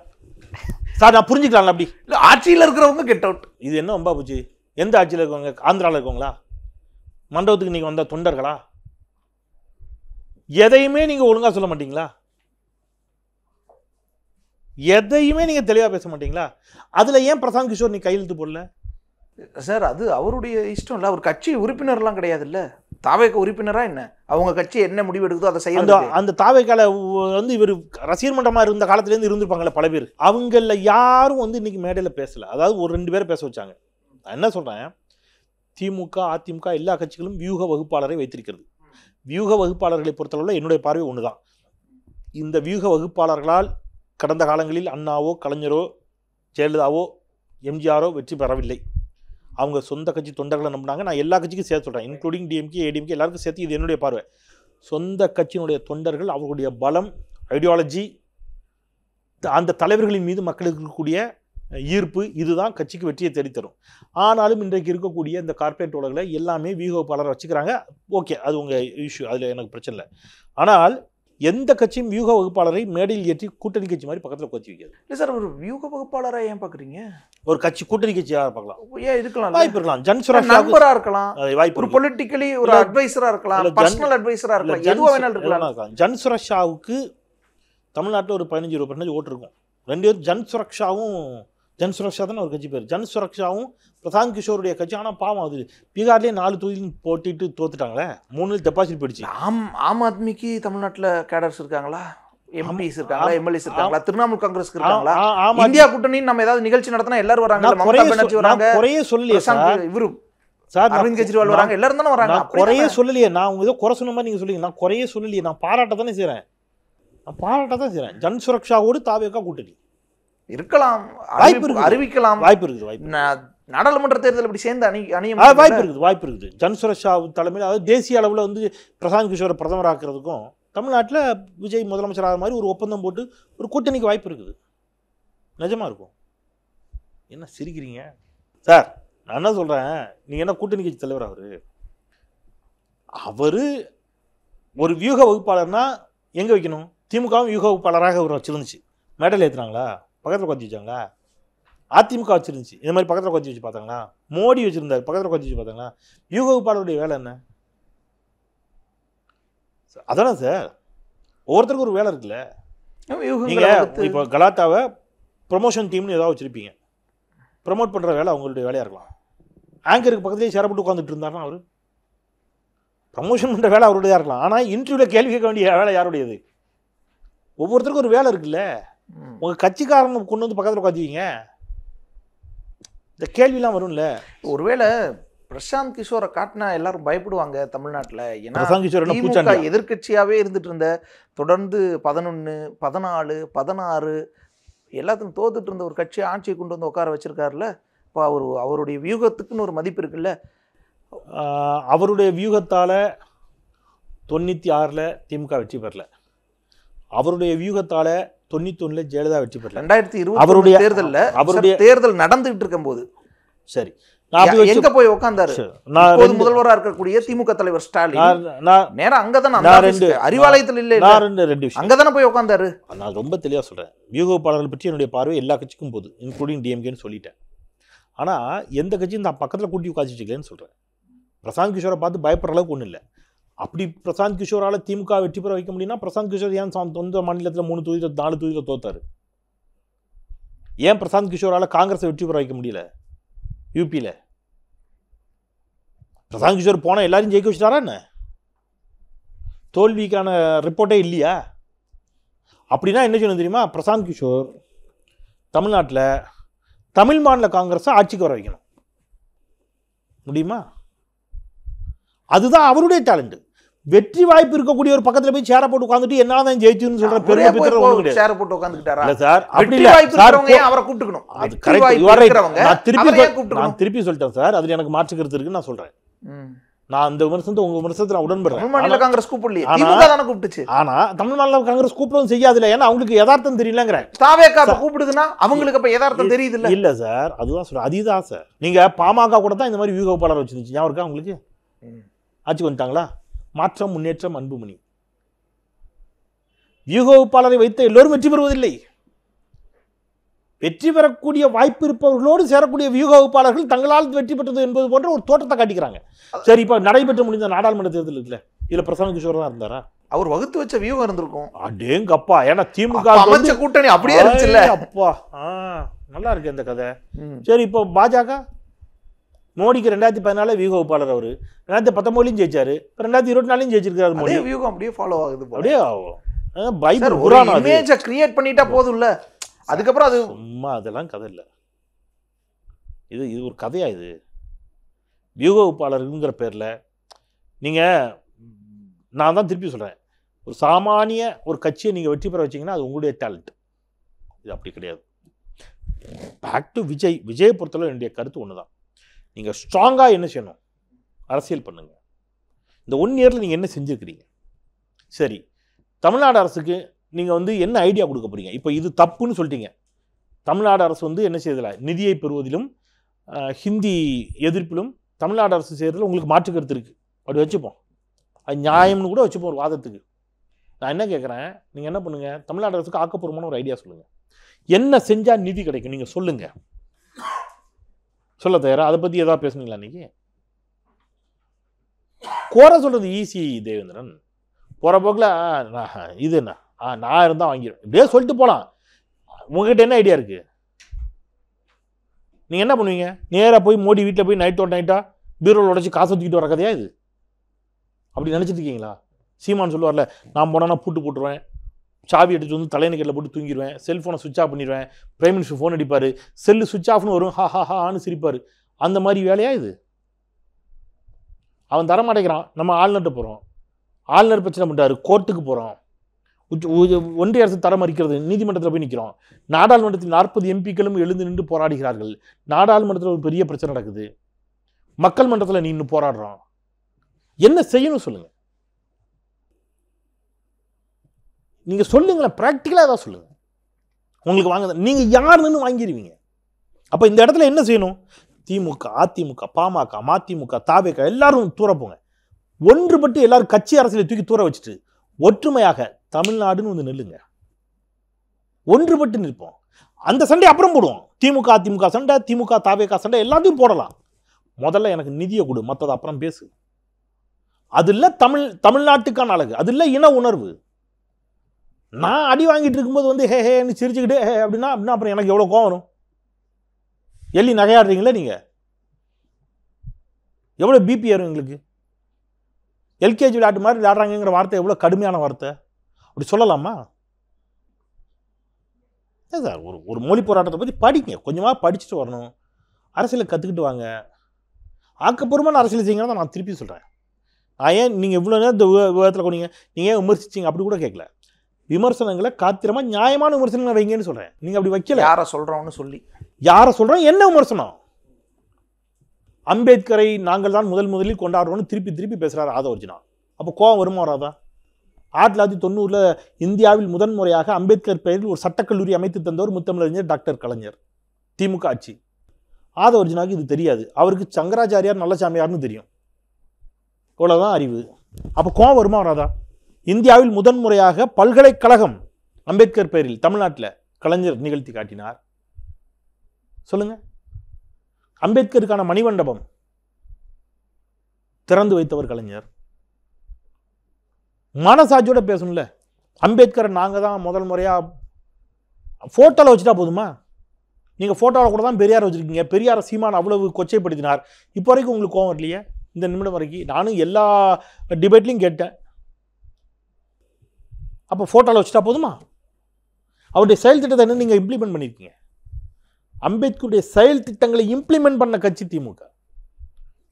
சார்? நான் புரிஞ்சுக்கலாம். அப்படி இல்லை, ஆட்சியில் இருக்கிறவங்க கெட் அவுட். இது என்ன ரொம்ப போச்சு? எந்த ஆட்சியில் இருக்கவங்க? ஆந்திராவில் இருக்கவங்களா? மண்டபத்துக்கு நீங்க வந்த தொண்டர்களா? எதையுமே நீங்க ஒழுங்கா சொல்ல மாட்டீங்களா? எதையுமே நீங்க தெளிவா பேச மாட்டீங்களா? அதுல ஏன் பிரசாந்த் கிஷோர் நீ கையெழுத்து போடல? சார் அது அவருடைய இஷ்டம் இல்லை. அவர் கட்சி உறுப்பினர்லாம் கிடையாது இல்லை, தாவேக உறுப்பினரா என்ன, அவங்க கட்சி என்ன முடிவு எடுக்குதோ அதை செய்ய. அந்த தாவேக்கால வந்து இவர் ரசிகர் மன்றமா இருந்த காலத்துலேருந்து இருந்திருப்பாங்கல்ல பல பேர், அவங்கள யாரும் வந்து இன்னைக்கு மேடையில் பேசல. அதாவது ஒரு 2 பேரை பேச வச்சாங்க. நான் என்ன சொல்றேன், திமுக அதிமுக எல்லா கட்சிகளும் வியூக வகுப்பாளரை வைத்திருக்கிறது. வியூக வகுப்பாளர்களை பொறுத்தளவில் என்னுடைய பார்வை ஒன்று தான். இந்த வியூக வகுப்பாளர்களால் கடந்த காலங்களில் அண்ணாவோ கலைஞரோ ஜெயலலிதாவோ எம்ஜிஆரோ வெற்றி பெறவில்லை. அவங்க சொந்த கட்சி தொண்டர்களை நம்பினாங்க. நான் எல்லா கட்சிக்கும் சேர்த்து சொல்கிறேன், இன்க்ளூடிங் டிஎம்கே ஏடிஎம்கே எல்லாருக்கும் சேர்த்து. இது என்னுடைய பார்வை. சொந்த கட்சியினுடைய தொண்டர்கள் அவர்களுடைய பலம், ஐடியாலஜி, அந்த தலைவர்களின் மீது மக்களுக்கு இருக்கக்கூடிய ஈர்ப்பு, இதுதான் கட்சிக்கு வெற்றியை தேடித்தரும். ஆனாலும் இன்றைக்கு இருக்கக்கூடிய இந்த கார்பரேட் உலகில் எல்லாமே வியூகப்பாளரை வச்சுக்கிறாங்க. ஓகே, அது உங்கள் இஷ்யூ, அதில் எனக்கு பிரச்சனை இல்லை. ஆனால் எந்த கட்சியும் வியூக வகுப்பாளரை மேடையில் ஏற்றி கூட்டணி கட்சி மாதிரி பக்கத்தில் கோச்சி வைக்காது. இல்லை சார், ஒரு வியூக வகுப்பாளரை ஏன் பார்க்குறீங்க? ஒரு கட்சி கூட்டணி கட்சியாக பார்க்கலாம். ஏன் இருக்கலாம், வாய்ப்பு இருக்கலாம். ஜன்சுரக்ஷா நண்பரா இருக்கலாம், வாய்ப்பு. ஒரு பொலிட்டிக்கலி ஒரு அட்வைசரா இருக்கலாம், பர்சனல் அட்வைசரா இருக்கலாம், எதுவா வேணாலும் இருக்கலாம். ஜன்சுரக்ஷாவுக்கு தமிழ்நாட்டில் ஒரு 15-20% ஓட்டு இருக்கும். 2 பேரும் ஜன்சுரக்ஷா தானே ஒரு கட்சி பேர். ஜன்சுரக்ஷாவும் பிரசாந்த் கிஷோருடைய கட்சி. ஆனால் பாவம், அது பீகார்லேயே 4 தொகுதியில் போட்டிட்டு தோத்துட்டாங்களே, 3 டெபாசிட் போயிடுச்சு. ஆம் ஆத்மிக்கு தமிழ்நாட்டில் கேடர்ஸ் இருக்காங்களா, எம்பிஸ் இருக்காங்களா, எம்எல்ஏஸ் இருக்காங்களா, திரிணாமுல் காங்கிரஸ்க்கு இருக்காங்களா? இந்தியா கூட்டணி நம்ம ஏதாவது நிகழ்ச்சி நடத்தினா எல்லாரும் வராங்க. குறையே சொல்லலையே இவரு சார், அரவிந்த் கெஜ்ரிவால் வராங்க, எல்லாரும் தானே வராங்க. குறையே சொல்லலையே. நான் உங்க ஏதோ குறை சொன்ன மாதிரி நீங்க சொல்லுங்க. நான் குறையே சொல்லலையே, நான் பாராட்ட தானே செய்றேன். ஜன் சுரக்ஷாவோடு தாவேகா கூட்டணி இருக்கலாம், அறிவிக்கலாம், வாய்ப்பு இருக்குது. நாடாளுமன்ற தேர்தல் இப்படி சேர்ந்து அணிய வாய்ப்பு இருக்குது. ஜன் சுரக்ஷா தலைமையில், அதாவது தேசிய அளவில் வந்து பிரசாந்த் கிஷோரை பிரதமர் ஆக்குறதுக்கும் தமிழ்நாட்டில் விஜய் முதலமைச்சர் ஆகிற மாதிரி ஒரு ஒப்பந்தம் போட்டு ஒரு கூட்டணிக்கு வாய்ப்பு இருக்குது. நிஜமா இருக்கும். என்ன சிரிக்கிறீங்க சார்? நான் என்ன சொல்றேன், நீங்க என்ன கூட்டணி கட்சி தலைவர்? அவரு ஒரு வியூக வகுப்பாளர்னா எங்க வைக்கணும்? திமுகவும் வியூக வகுப்பாளராக அவர் வச்சிருந்துச்சு. மேடல் ஏற்றுனாங்களா? பக்கத்தில் கொத்தி வச்சாங்களா? அதிமுக வச்சிருந்துச்சு, இந்த மாதிரி பக்கத்தில் கொத்தி வச்சு பார்த்தாங்களா? மோடி வச்சிருந்தாரு, பக்கத்தில் கொத்தி வச்சு பார்த்தாங்களா? வியூக வகுப்பாளருடைய வேலை என்ன? அதானே சார், ஒவ்வொருத்தருக்கும் ஒரு வேலை இருக்குல்ல. நீங்க இப்போ கலாட்டாவை ப்ரொமோஷன் டீம்னு ஏதாவது வச்சிருப்பீங்க, ப்ரொமோட் பண்ணுற வேலை அவங்களுடைய வேலையாக இருக்கலாம். ஆங்கருக்கு பக்கத்துலேயே சேரப்பட்டு உட்காந்துட்டு இருந்தாருன்னா அவர் ப்ரமோஷன் பண்ணுற வேலை அவருடையதாக இருக்கலாம். ஆனால் இன்டர்வியூவில் கேள்வி கேட்க வேண்டிய வேலை யாருடையது? ஒவ்வொருத்தருக்கும் ஒரு வேலை இருக்குல்ல. உங்கள் கட்சிக்காரங்க கொண்டு வந்து பக்கத்தில் உட்காந்துவீங்க, இந்த கேள்விலாம் வரும்ல. ஒருவேளை பிரசாந்த் கிஷோரை காட்டினா எல்லாரும் பயப்படுவாங்க தமிழ்நாட்டில். ஏன்னா பிரசாந்த் கிஷோர் எதிர்கட்சியாகவே இருந்துட்டு இருந்த, தொடர்ந்து 11, 14, 16 எல்லாத்தையும் தோத்துட்டு இருந்த ஒரு கட்சியை ஆட்சியை கொண்டு வந்து உட்கார வச்சிருக்காருல்ல. இப்போ அவருடைய வியூகத்துக்குன்னு ஒரு மதிப்பு இருக்குல்ல. அவருடைய வியூகத்தால் 96 திமுக வெற்றி பெறல. அவருடைய வியூகத்தால் 91 ஜெயலலிதா வெற்றி பெறல. 2020 தேர்தலில் அவருடைய தேர்தல் நடந்துகிட்டு இருக்கும் போது சரி எங்க போய் உட்கார்ந்தாரு? முதல்வராக இருக்கக்கூடிய திமுக தலைவர் ஸ்டாலின் நேரம் அங்கதான் அறிவாலயத்தில் இல்ல, அங்கதானே போய் உட்கார்ந்தாரு. நான் ரொம்ப தெளிவா சொல்றேன், வியூகப்பாளர்கள் பற்றி என்னுடைய பார்வை எல்லா கட்சிக்கும் போகுது, இன்க்ளூடிங் டிஎம்கேன்னு சொல்லிட்டேன். ஆனா எந்த கட்சியும் நான் பக்கத்துல கூட்டி உட்காந்து வச்சுக்கலன்னு சொல்றேன். பிரசாந்த் கிஷோரை பார்த்து பயப்படுற அளவுக்கு ஒன்றும் இல்லை. அப்படி பிரசாந்த் கிஷோரால் திமுக வெற்றி பெற வைக்க முடியும்னா பிரசாந்த் கிஷோர் ஏன் சொந்த மாநிலத்தில் 3 தொகுதியில் 4 தொகுதியில் தோத்தாரு? ஏன் பிரசாந்த் கிஷோரால் காங்கிரஸை வெற்றி பெற வைக்க முடியல? யூபியில் பிரசாந்த் கிஷோர் போனால் எல்லாரையும் ஜெயிக்க வச்சுட்டாரா என்ன? தோல்விக்கான ரிப்போர்ட்டே இல்லையா? அப்படின்னா என்ன சொல்லணும் தெரியுமா? பிரசாந்த் கிஷோர் தமிழ்நாட்டில் தமிழ் மாநில காங்கிரஸை ஆட்சிக்கு வர வைக்கணும். முடியுமா? அதுதான் அவருடைய டேலண்ட். வெற்றி வாய்ப்பு இருக்கக்கூடிய ஒரு பக்கத்துல போய் சேர போட்டு உட்கார்ந்துட்டு என்னால தான் ஜெயிச்சுன்னு சொல்ற பெரிய பெரிய சேர போட்டு உட்கார்ந்துட்டாரா? இல்ல சார், அப்படி இல்ல சார், அவரை கூப்பிட்டுக்கணும். அது கரெக்ட். நான் திருப்பி சொல்லிட்டேன் சார், அதுல எனக்கு மாற்று கருத்து இருக்குன்னு நான் சொல்றேன். நான் அந்த விமர்சனத்தை உங்க விமர்சனத்தை நான் உடன்படுறேன். தமிழ் மாநில காங்கிரஸ் கூப்பிடலையே, திமுக தான கூப்பிட்டுச்சு. ஆனா தமிழ் மாநில காங்கிரஸ் கூப்பிடவும் செய்யாதுல, ஏன்னா அவங்களுக்கு யதார்த்தம் தெரியலங்கறேன். தாவேகா கூப்பிடுதுன்னா அவங்களுக்கு அப்ப யதார்த்தம் தெரியுது இல்ல? இல்ல சார், அதுதான் சொல்றேன். அதுதான் சார், நீங்க பாமக கூட தான் இந்த மாதிரி வியூகப்பாளர் வச்சிருந்துச்சு, ஞாபகம் இருக்கா உங்களுக்கு? ஆட்சி வந்துட்டாங்களா? மாற்றம், முன்னேற்றம், அன்புமணி. வியூகப்பாளரை வைத்த எல்லோரும் வெற்றி பெறுவதில்லை. வெற்றி பெறக்கூடிய வாய்ப்பு இருப்பவர்களோடு சேரக்கூடிய வியூகப்பாளர்கள் தங்களால் வெற்றி பெற்றது என்பது போன்ற ஒரு தோற்றத்தை காட்டிக்கிறாங்க. சரி, இப்ப நடைபெற்ற முடிந்த நாடாளுமன்ற தேர்தல் இருக்குல்ல, இதுல பிரசாந்த் கிஷோர் தான் இருந்தாரா? அவர் வகுத்து வச்ச வியூகம் இருந்திருக்கும். அடேங்கப்பா, ஏன்னா திமுக அமைச்ச கூட்டணி அப்படியே இருந்துச்சுல்ல. அப்பா, நல்லா இருக்கு இந்த கதை. சரி, இப்போ பாஜக மோடிக்கு 2014 வியூக வகுப்பாளர் அவர், 2019 ஜெயிச்சாரு, 2024 ஜெயிச்சிருக்காரு மோடி. வியூகம் அப்படியே ஃபாலோ ஆகுது, அப்படியே பைபிள் ஒரு இமேஜை கிரியேட் பண்ணிட்டா போதும்ல, அதுக்கப்புறம் அது சும்மா அதெல்லாம் கதை இல்லை. இது ஒரு கதையா? இது வியூக வகுப்பாளருங்கிற பேரில் நீங்கள், நான் தான் திருப்பி சொல்கிறேன், ஒரு சாமானிய ஒரு கட்சியை நீங்கள் வெற்றி பெற வச்சிங்கன்னா அது உங்களுடைய டேலண்ட். இது அப்படி கிடையாது. பேக் டு விஜயை பொறுத்தளவு என்னுடைய கருத்து ஒன்று தான். நீங்கள் ஸ்ட்ராங்காக என்ன செய்யணும், அரசியல் பண்ணுங்கள். இந்த 1 இயரில் நீங்கள் என்ன செஞ்சுருக்கிறீங்க? சரி, தமிழ்நாடு அரசுக்கு நீங்கள் என்ன ஐடியா கொடுக்க போகிறீங்க? இப்போ இது தப்புன்னு சொல்லிட்டீங்க. தமிழ்நாடு அரசு என்ன செய்யதில்லை, நிதியை பெறுவதிலும் ஹிந்தி எதிர்ப்பிலும் தமிழ்நாடு அரசு செய்கிறதுல உங்களுக்கு மாற்று கருத்து இருக்குது. அப்படி வச்சுப்போம், அது நியாயம்னு கூட வச்சுப்போம் ஒரு வாதத்துக்கு. நான் என்ன கேட்குறேன், நீங்கள் என்ன பண்ணுங்கள், தமிழ்நாடு அரசுக்கு ஆக்கப்பூர்வமான ஒரு ஐடியா சொல்லுங்கள். என்ன செஞ்சால் நிதி கிடைக்கும் நீங்கள் சொல்லுங்கள். சொல்ல தயாரா? அதை பற்றி எதாவது பேசுனீங்களா இன்னைக்கு? கோர சொல்கிறது ஈஸி தேவேந்திரன். போகிற போக்கில் இது என்ன நான் இருந்தால் வாங்கிடுவேன் இப்படியே சொல்லிட்டு போகலாம். உங்ககிட்ட என்ன ஐடியா இருக்குது? நீங்கள் என்ன பண்ணுவீங்க? நேராக போய் மோடி வீட்டில் போய் நைட்டாக பீரோவில் உடச்சி காசை தூக்கிட்டு வர கதையா இது? அப்படி நினச்சிட்டு இருக்கீங்களா? சீமான் சொல்லுவார்ல, நான் போனேன்னா பூட்டு போட்டுருவேன், சாவி எடுத்து தலைநகரில் போட்டு தூங்கிடுவேன், செல்ஃபோனை சுவிட்ச் ஆஃப் பண்ணிடுவேன், பிரைம் மினிஸ்டர் ஃபோன் அடிப்பார், செல்லு சுவிட்ச் ஆஃப்னு வரும், ஹா ஹா ஹான்னு சிரிப்பார். அந்த மாதிரி வேலையா இது? அவன் தரமாட்டேங்கிறான், நம்ம ஆளுநர்கிட்ட போகிறோம், ஆளுநர் பிரச்சனை பண்ணிட்டாரு, கோர்ட்டுக்கு போகிறோம், ஒன்றிய அரசு தரம் மறிக்கிறது, நீதிமன்றத்தில் போய் நிற்கிறோம், நாடாளுமன்றத்தில் 40 எம்பிக்களும் எழுந்து நின்று போராடுகிறார்கள், நாடாளுமன்றத்தில் ஒரு பெரிய பிரச்சனை நடக்குது, மக்கள் மன்றத்தில் நின்று போராடுறோம். என்ன செய்யணும் சொல்லுங்க. நீங்க சொல்லுங்களேன், பிராக்டிக்கலாக ஏதாவது சொல்லுங்க. உங்களுக்கு வாங்க, நீங்க யாருன்னு வாங்கிடுவீங்க. அப்ப இந்த இடத்துல என்ன செய்யணும்? திமுக, அதிமுக, பாமக, மதிமுக, தாவேக எல்லாரும் தூர போங்க. ஒன்றுபட்டு எல்லாரும் கட்சி அரசியலை தூக்கி தூர வச்சுட்டு ஒற்றுமையாக தமிழ்நாடுன்னு நில்லுங்க. ஒன்றுபட்டு நிற்போம். அந்த சண்டை அப்புறம் போடுவோம். திமுக அதிமுக சண்டை, திமுக தாவேக சண்டை எல்லாத்தையும் போடலாம். முதல்ல எனக்கு நிதியை கொடு, மற்றதை அப்புறம் பேசு. அது இல்லை தமிழ்நாட்டுக்கான அழகு, அது இல்லை இன உணர்வு. நான் அடி வாங்கிட்டு இருக்கும்போது ஹே ஹேன்னு சிரிச்சுக்கிட்டு ஹே அப்படின்னா அப்புறம் எனக்கு எவ்வளோ கோவம் வரும்? எள்ளி நகையாடுறீங்களே நீங்கள், எவ்வளோ பிபி வரும் எங்களுக்கு? எல்கேஜி விளையாட்டு மாதிரி விளையாடுறாங்கிற வார்த்தை எவ்வளோ கடுமையான வார்த்தை. அப்படி சொல்லலாமா? சார், ஒரு மொழி போராட்டத்தை பற்றி படிங்க, கொஞ்சமாக படிச்சுட்டு வரணும், அரசியலை கற்றுக்கிட்டு வாங்க, ஆக்கப்பூர்வமான அரசியல் செய்யுங்க. நான் திருப்பி சொல்கிறேன். நான் ஏன் நீங்கள் இவ்வளோ நேரம் இந்த விவாதத்தில் கொண்டீங்க, நீங்கள் ஏன் விமர்சிச்சிங்க அப்படி கூட கேட்கல. விமர்சனங்களை காத்திரமாக நியாயமான விமர்சனங்களை வைங்கன்னு சொல்கிறேன். நீங்கள் அப்படி வைக்கல. யாரை சொல்கிறோம்னு சொல்லி, யாரை சொல்கிறோம், என்ன விமர்சனம்? அம்பேத்கரை நாங்கள் தான் முதலில் கொண்டாடுறோம்னு திருப்பி பேசுகிறார் ஆதவர்ஜினா. அப்போ கோவம் வருமா வராதா? 1990 இந்தியாவில் முதன்முறையாக அம்பேத்கர் பெயரில் ஒரு சட்டக்கல்லூரி அமைத்து தந்தவர் முத்தமிழறிஞர் டாக்டர் கலைஞர். திமுக ஆட்சி. ஆதவர்ஜினாவுக்கு இது தெரியாது. அவருக்கு சங்கராச்சாரியார் நல்லசாமியார்னு தெரியும். இவ்வளோதான் அறிவு. அப்போ கோவம் வருமா வராதா? இந்தியாவில் முதன்முறையாக பல்கலைக்கழகம் அம்பேத்கர் பெயரில் தமிழ்நாட்டில் கலைஞர் நிகழ்த்தி காட்டினார். சொல்லுங்க. அம்பேத்கருக்கான மணிமண்டபம் திறந்து வைத்தவர் கலைஞர். மனசாட்சியோட பேசணும்ல. அம்பேத்கரை நாங்கள் தான் முதல் முறையாக ஃபோட்டோவில் வச்சுட்டா போதுமா? நீங்கள் ஃபோட்டோவில் கூட தான் பெரியார் வச்சுருக்கீங்க. பெரியார் சீமான் அவ்வளவு கொச்சைப்படுத்தினார். இப்போ வரைக்கும் உங்களுக்கு கோவம் வரலையே? இந்த நிமிடம் வரைக்கும் நானும் எல்லா டிபேட்லையும் கேட்டேன். அப்போ ஃபோட்டோவில் வச்சுட்டா போதுமா? அவருடைய செயல் திட்டத்தை என்ன நீங்கள் இம்ப்ளிமெண்ட் பண்ணியிருக்கீங்க? அம்பேத்கருடைய செயல் திட்டங்களை இம்ப்ளிமெண்ட் பண்ண கட்சி திமுக.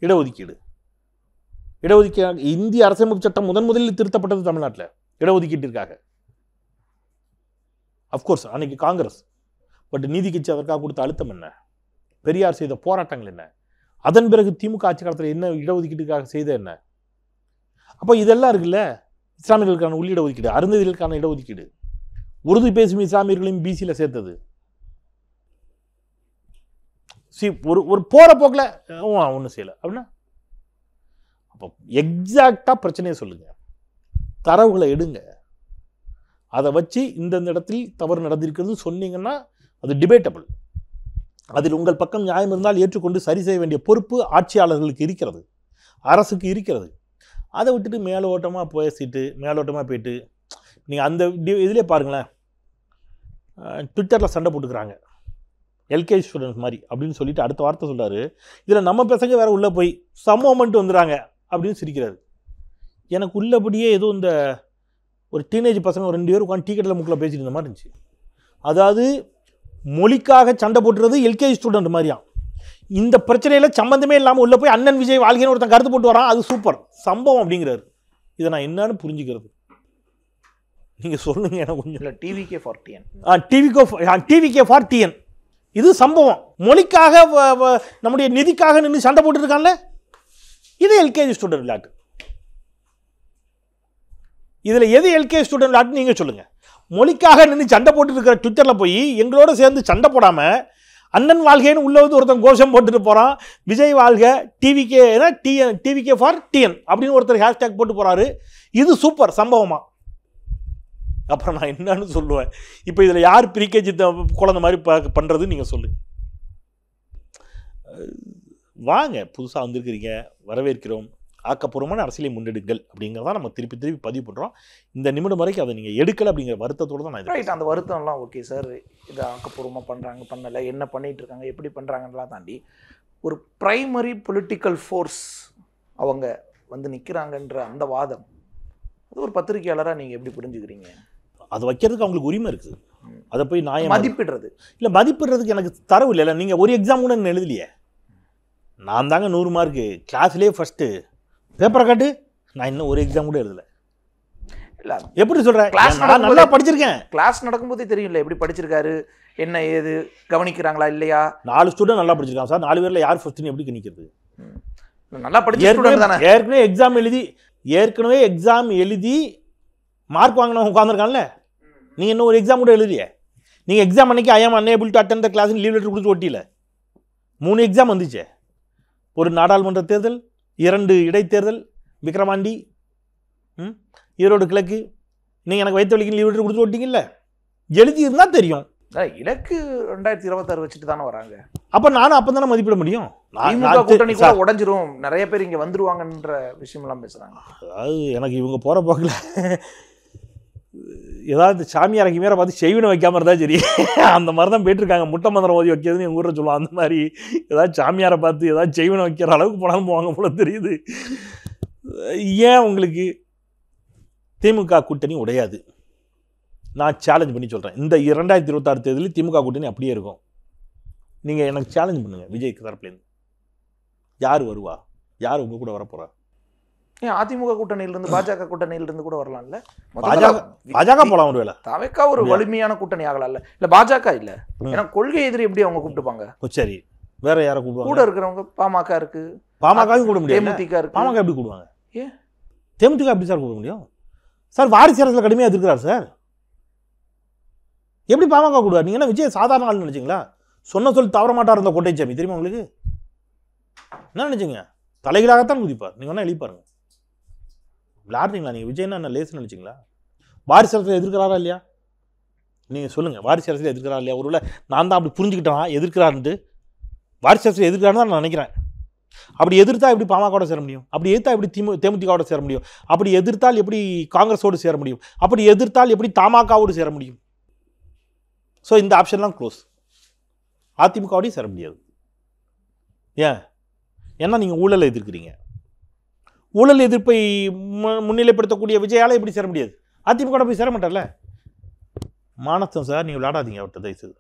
இடஒதுக்கீடு இந்திய அரசியலமைப்பு சட்டம் முதலில் திருத்தப்பட்டது தமிழ்நாட்டில் இடஒதுக்கீட்டிற்காக. அஃப்கோர்ஸ் அன்னைக்கு காங்கிரஸ். பட் நீதி கட்சி அதற்காக கொடுத்த அழுத்தம் என்ன? பெரியார் செய்த போராட்டங்கள் என்ன? அதன் பிறகு திமுக ஆட்சி காலத்தில் என்ன இடஒதுக்கீட்டுக்காக செய்த என்ன? அப்போ இதெல்லாம் இருக்குல்ல. இஸ்லாமியர்களுக்கான உள்ளிட ஒதுக்கீடு, அருந்ததிகளுக்கான இடஒதுக்கீடு, உருது பேசும் இஸ்லாமியர்களையும் பிசியில் சேர்த்தது. ஒரு போற போக்கில் ஒன்றும் செய்யலை அப்படின்னா, அப்போ எக்ஸாக்டாக பிரச்சனையை சொல்லுங்க, தரவுகளை எடுங்க, அதை வச்சு இந்த இடத்தில் தவறு நடந்திருக்கிறது சொன்னீங்கன்னா அது டிபேட்டபிள். அதில் உங்கள் பக்கம் நியாயம் இருந்தால் ஏற்றுக்கொண்டு சரி செய்ய வேண்டிய பொறுப்பு ஆட்சியாளர்களுக்கு இருக்கிறது, அரசுக்கு இருக்கிறது. அதை விட்டுட்டு மேலோட்டமாக போயிட்டு நீங்கள் அந்த இதிலே பாருங்களேன், ட்விட்டரில் சண்டை போட்டுக்கிறாங்க. எல்கேஜி ஸ்டூடெண்ட்ஸ் மாதிரி அப்படின்னு சொல்லிட்டு அடுத்த வார்த்தை சொல்கிறாரு. இதில் நம்ம பசங்க வேறு உள்ளே போய் சம்மோமெண்ட் வந்துடுறாங்க அப்படின்னு சிரிக்கிறாரு. எனக்கு உள்ளபடியே ஏதோ இந்த ஒரு டீனேஜ் பசங்க 2 பேர் உட்காந்து டீ கட்டில் முக்கில் பேசிட்டு இருந்த மாதிரி இருந்துச்சு. அதாவது மொழிக்காக சண்டை போட்டுறது எல்கேஜி ஸ்டூடெண்ட் மாதிரியாம். இந்த பிரச்சனையில் சம்மந்தமே இல்லாமல் உள்ளே போய் அண்ணன் விஜய் வாழ்க்கைன்னு ஒருத்தன் கருத்து போட்டு வரான், அது சூப்பர் சம்பவம் அப்படிங்கிறாரு. இதை நான் என்னன்னு புரிஞ்சுக்கிறது? நீங்கள் சொல்லுங்க எனக்கு கொஞ்சம். இல்லை டிவிகே ஃபார் டிஎன் இது சம்பவம். மொழிக்காக நம்முடைய நிதிக்காக நின்று சண்டை போட்டு இருக்கான்ல, இது எல்கேஜி ஸ்டூடெண்ட் விளையாட்டு. இதில் எது எல்கேஜி ஸ்டூடெண்ட் விளையாட்டு நீங்கள் சொல்லுங்கள். மொழிக்காக நின்று சண்டை போட்டு இருக்கிற ட்விட்டரில் போய் எங்களோட சேர்ந்து சண்டை போடாமல் அண்ணன் வாழ்கைன்னு உள்ள வந்து ஒருத்தன் கோஷம் போட்டுட்டு போகிறான். விஜய் வாழ்க டிவிகே ஃபார் டிஎன் அப்படின்னு ஒருத்தர் ஹேஷ்டேக் போட்டு போகிறாரு. இது சூப்பர் சம்பவமா? அப்புறம் நான் என்னன்னு சொல்லுவேன். இப்போ இதில் யார் பிரிகேஜி குழந்தை மாதிரி பண்ணுறது நீங்கள் சொல்லுங்கள். வாங்க, புதுசாக வந்திருக்கிறீங்க, வரவேற்கிறோம். ஆக்கப்பூர்வமான அரசியலை முன்னெடுங்கள் அப்படிங்கிறதான் நம்ம திருப்பி திருப்பி பதிவு பண்ணுறோம். இந்த நிமிடம் வரைக்கும் அதை நீங்கள் எடுக்கலை அப்படிங்கிற வருத்தத்தோடு தான் நான் ரைட். அந்த வருத்தம்லாம் ஓகே சார், இதை ஆக்கப்பூர்வமாக பண்ணுறாங்க பண்ணலை, என்ன பண்ணிகிட்டு இருக்காங்க, எப்படி பண்ணுறாங்கலாம் தாண்டி ஒரு ப்ரைமரி பொலிட்டிக்கல் ஃபோர்ஸ் அவங்க வந்து நிற்கிறாங்கன்ற அந்த வாதம், அது ஒரு பத்திரிகையாளராக நீங்கள் எப்படி புரிஞ்சுக்கிறீங்க? அதை வைக்கிறதுக்கு அவங்களுக்கு உரிமை இருக்குது. அதை போய் நான் மதிப்பிடுறது இல்லை, மதிப்பிடுறதுக்கு எனக்கு தரவு இல்லை. நீங்கள் ஒரு எக்ஸாம் கூட என்ன எழுதலையே. நான் தாங்க 100 மார்க்கு கிளாஸ்லேயே ஃபஸ்ட்டு. பேப்பரை காட்டு, நான் இன்னும் ஒரு எக்ஸாம் கூட எழுதலை. இல்லை எப்படி சொல்கிறேன், நான் நல்லா படிச்சிருக்கேன். கிளாஸ் நடக்கும்போதே தெரியும்ல எப்படி படிச்சிருக்காரு, என்ன ஏது கவனிக்கிறாங்களா இல்லையா. 4 ஸ்டூடெண்ட் நல்லா படிச்சிருக்காங்க சார். 4 பேரில் யார் ஃபஸ்ட்டுன்னு எப்படி கணிக்கிறது? நல்லா படிச்சிருக்காங்க. ஏற்கனவே எக்ஸாம் எழுதி மார்க் வாங்கினவங்க உட்காந்துருக்கான்ல. நீங்கள் இன்னும் ஒரு எக்ஸாம் கூட எழுதியே. நீங்கள் எக்ஸாம் அன்னைக்கு I am unable to attend the class leave letter கொடுத்து ஒட்டியில 3 எக்ஸாம் வந்துச்சு. ஒரு நாடாளுமன்ற தேர்தல், 2 இடைத்தேர்தல், விக்ரவாண்டி, ஈரோடு கிழக்கு. நீங்கள் எனக்கு வைத்த வலிக்கு லீவ் லெட்டர் கொடுத்து ஓட்டிங்கல்ல, எழுதி இருந்தால் தெரியும். இலக்கு 2026 வச்சுட்டு தானே வராங்க. அப்போ நானும் அப்போ தானே மதிப்பிட முடியும். கூட்டணி கூட உடஞ்சிரும், நிறைய பேர் இங்கே வந்துருவாங்கன்ற விஷயம்லாம் பேசுகிறாங்க. அதாவது எனக்கு இவங்க போகிற போக்கில் ஏதாவது சாமியார் கிமியாரை பார்த்து செய்வினை வைக்காமல் இருந்தால் சரி, அந்த மாதிரி தான் போயிட்டுருக்காங்க. முட்டை மந்திரம் ஓதி வைக்கிறதுன்னு எங்கள் ஊரில் சொல்லுவாங்க. அந்த மாதிரி ஏதாவது சாமியாரை பார்த்து ஏதாவது செய்வினை வைக்கிற அளவுக்கு போனாலும் போவாங்க போல தெரியுது. ஏன் உங்களுக்கு திமுக கூட்டணி உடையாது? நான் சேலஞ்ச் பண்ணி சொல்கிறேன். இந்த 2026 தேர்தலில் திமுக கூட்டணி அப்படியே இருக்கும். நீங்கள் எனக்கு சேலஞ்ச் பண்ணுங்கள். விஜய்க்கு தரப்புலேருந்து யார் வருவா, யார் உங்கள் கூட வரப்போகிறா? ஏன் அதிமுக கூட்டணியிலிருந்து பாஜக கூட்டணியிலிருந்து கூட வரலாம்ல. பாஜக போலாம் ஒரு வேலை. தவிர்க்க ஒரு வலிமையான கூட்டணி ஆகலாம்ல. இல்லை பாஜக இல்லை, ஏன்னா கொள்கை எதிரி எப்படி அவங்க கூப்பிட்டுப்பாங்க. சரி, வேற யாரை கூப்பிடுவாங்க? கூட இருக்கிறவங்க பாமக இருக்கு, பாமகவும் கூட முடியாது. தேமுதிக இருக்கு. பாமக எப்படி கூடுவாங்க? ஏன் தேமுதிக எப்படி சார் கூட முடியும்? சார் வாரிசு அரசியல் கடுமையாக எதிர்க்கிறார் சார். எப்படி பாமக கூடுவார்? நீங்கள் என்ன விஜய் சாதாரண ஆள் நினைச்சிங்களா? சொன்ன சொல் தவற மாட்டார் இருந்த கோட்டைச்சாமி தெரியுமா உங்களுக்கு? என்ன நினைச்சிங்க? தலைகளாகத்தான் குதிப்பார். நீங்கள் வேணா எழுதி பாருங்க. விளையாடுறீங்களா நீங்கள்? விஜய்னா என்ன லேசுன்னு நினைச்சிங்களா? வாரிசு அரசியல் எதிர்க்கிறாரா இல்லையா? நீங்கள் சொல்லுங்கள், வாரிசு அரசியல் எதிர்க்கிறாரா இல்லையா? ஒருவேளை நான் தான் அப்படி புரிஞ்சுக்கிட்டேன் எதிர்க்கிறாருன்ட்டு. வாரிசு அரசியல் எதிர்க்கிறான்னு தான் நான் நினைக்கிறேன். அப்படி எதிர்த்தா எப்படி பாமகவோட சேர முடியும்? அப்படி எதிர்த்தா எப்படி தேமுதிகவோட சேர முடியும்? அப்படி எதிர்த்தால் எப்படி காங்கிரஸோடு சேர முடியும்? அப்படி எதிர்த்தால் எப்படி தமாகவோடு சேர முடியும்? ஸோ இந்த ஆப்ஷன்லாம் க்ளோஸ். அதிமுகவோடையும் சேர முடியாது. ஏன்? ஏன்னா நீங்கள் ஊழலை எதிர்க்கிறீங்க. ஊழல் எதிர்ப்பை முன்னிலைப்படுத்தக்கூடிய விஜயால எப்படி சேர முடியாது? அதிமுக போய் சேர மாட்டார்ல. மானத்தம் சார், நீங்கள் விளையாடாதீங்க அவர்கிட்ட தயவுசெய்து.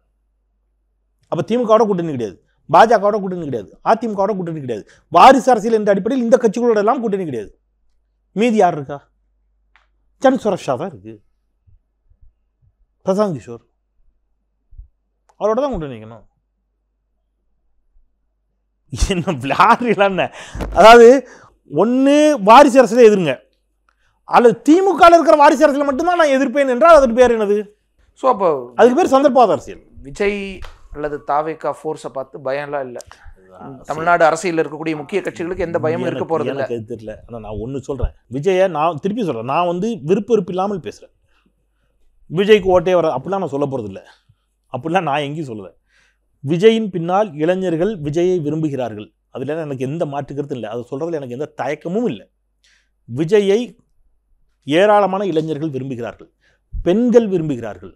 அப்போ திமுகவோட கூட்டணி கிடையாது, பாஜகவோட கூட்டணி கிடையாது, அதிமுகவோட கூட்டணி கிடையாது. வாரிசு அரசியல் என்ற அடிப்படையில் இந்த கட்சிகளோட எல்லாம் கூட்டணி கிடையாது. மீதி யார் இருக்கா? சந்த் சுரக்ஷா தான் இருக்கு, பிரசாந்த் கிஷோர், அவரோட தான் கூட்டணி வைக்கணும். என்ன விளையாடுறீங்களான்னு? அதாவது ஒன்று வாரிசு அரசியலை எதிருங்க, அல்லது திமுக இருக்கிற வாரிசு அரசியலை மட்டும்தான் நான் எதிர்ப்பேன் என்றால் அதுக்கு பேர் என்னது? ஸோ அப்போ அதுக்கு பேர் சந்தர்ப்பவாத அரசியல். விஜய் அல்லது தாவேகா ஃபோர்ஸை பார்த்து பயம்லாம் இல்லை. தமிழ்நாடு அரசியலில் இருக்கக்கூடிய முக்கிய கட்சிகளுக்கு எந்த பயமும் இருக்க போகிறது இல்லை. எனக்கு தெரியல. ஆனால் நான் ஒன்று சொல்கிறேன், விஜயை நான் திருப்பி சொல்கிறேன், நான் விருப்பம் இல்லாமல் பேசுகிறேன். விஜய்க்கு ஓட்டே வர அப்படிலாம் நான் சொல்ல போகிறது இல்லை. அப்படிலாம் நான் எங்கேயும் சொல்லுவேன். விஜயின் பின்னால் இளைஞர்கள் விஜயை விரும்புகிறார்கள், அதில் எனக்கு எந்த மாற்று கருத்தும் இல்லை. அதை சொல்கிறதுல எனக்கு எந்த தயக்கமும் இல்லை. விஜயை ஏராளமான இளைஞர்கள் விரும்புகிறார்கள், பெண்கள் விரும்புகிறார்கள்.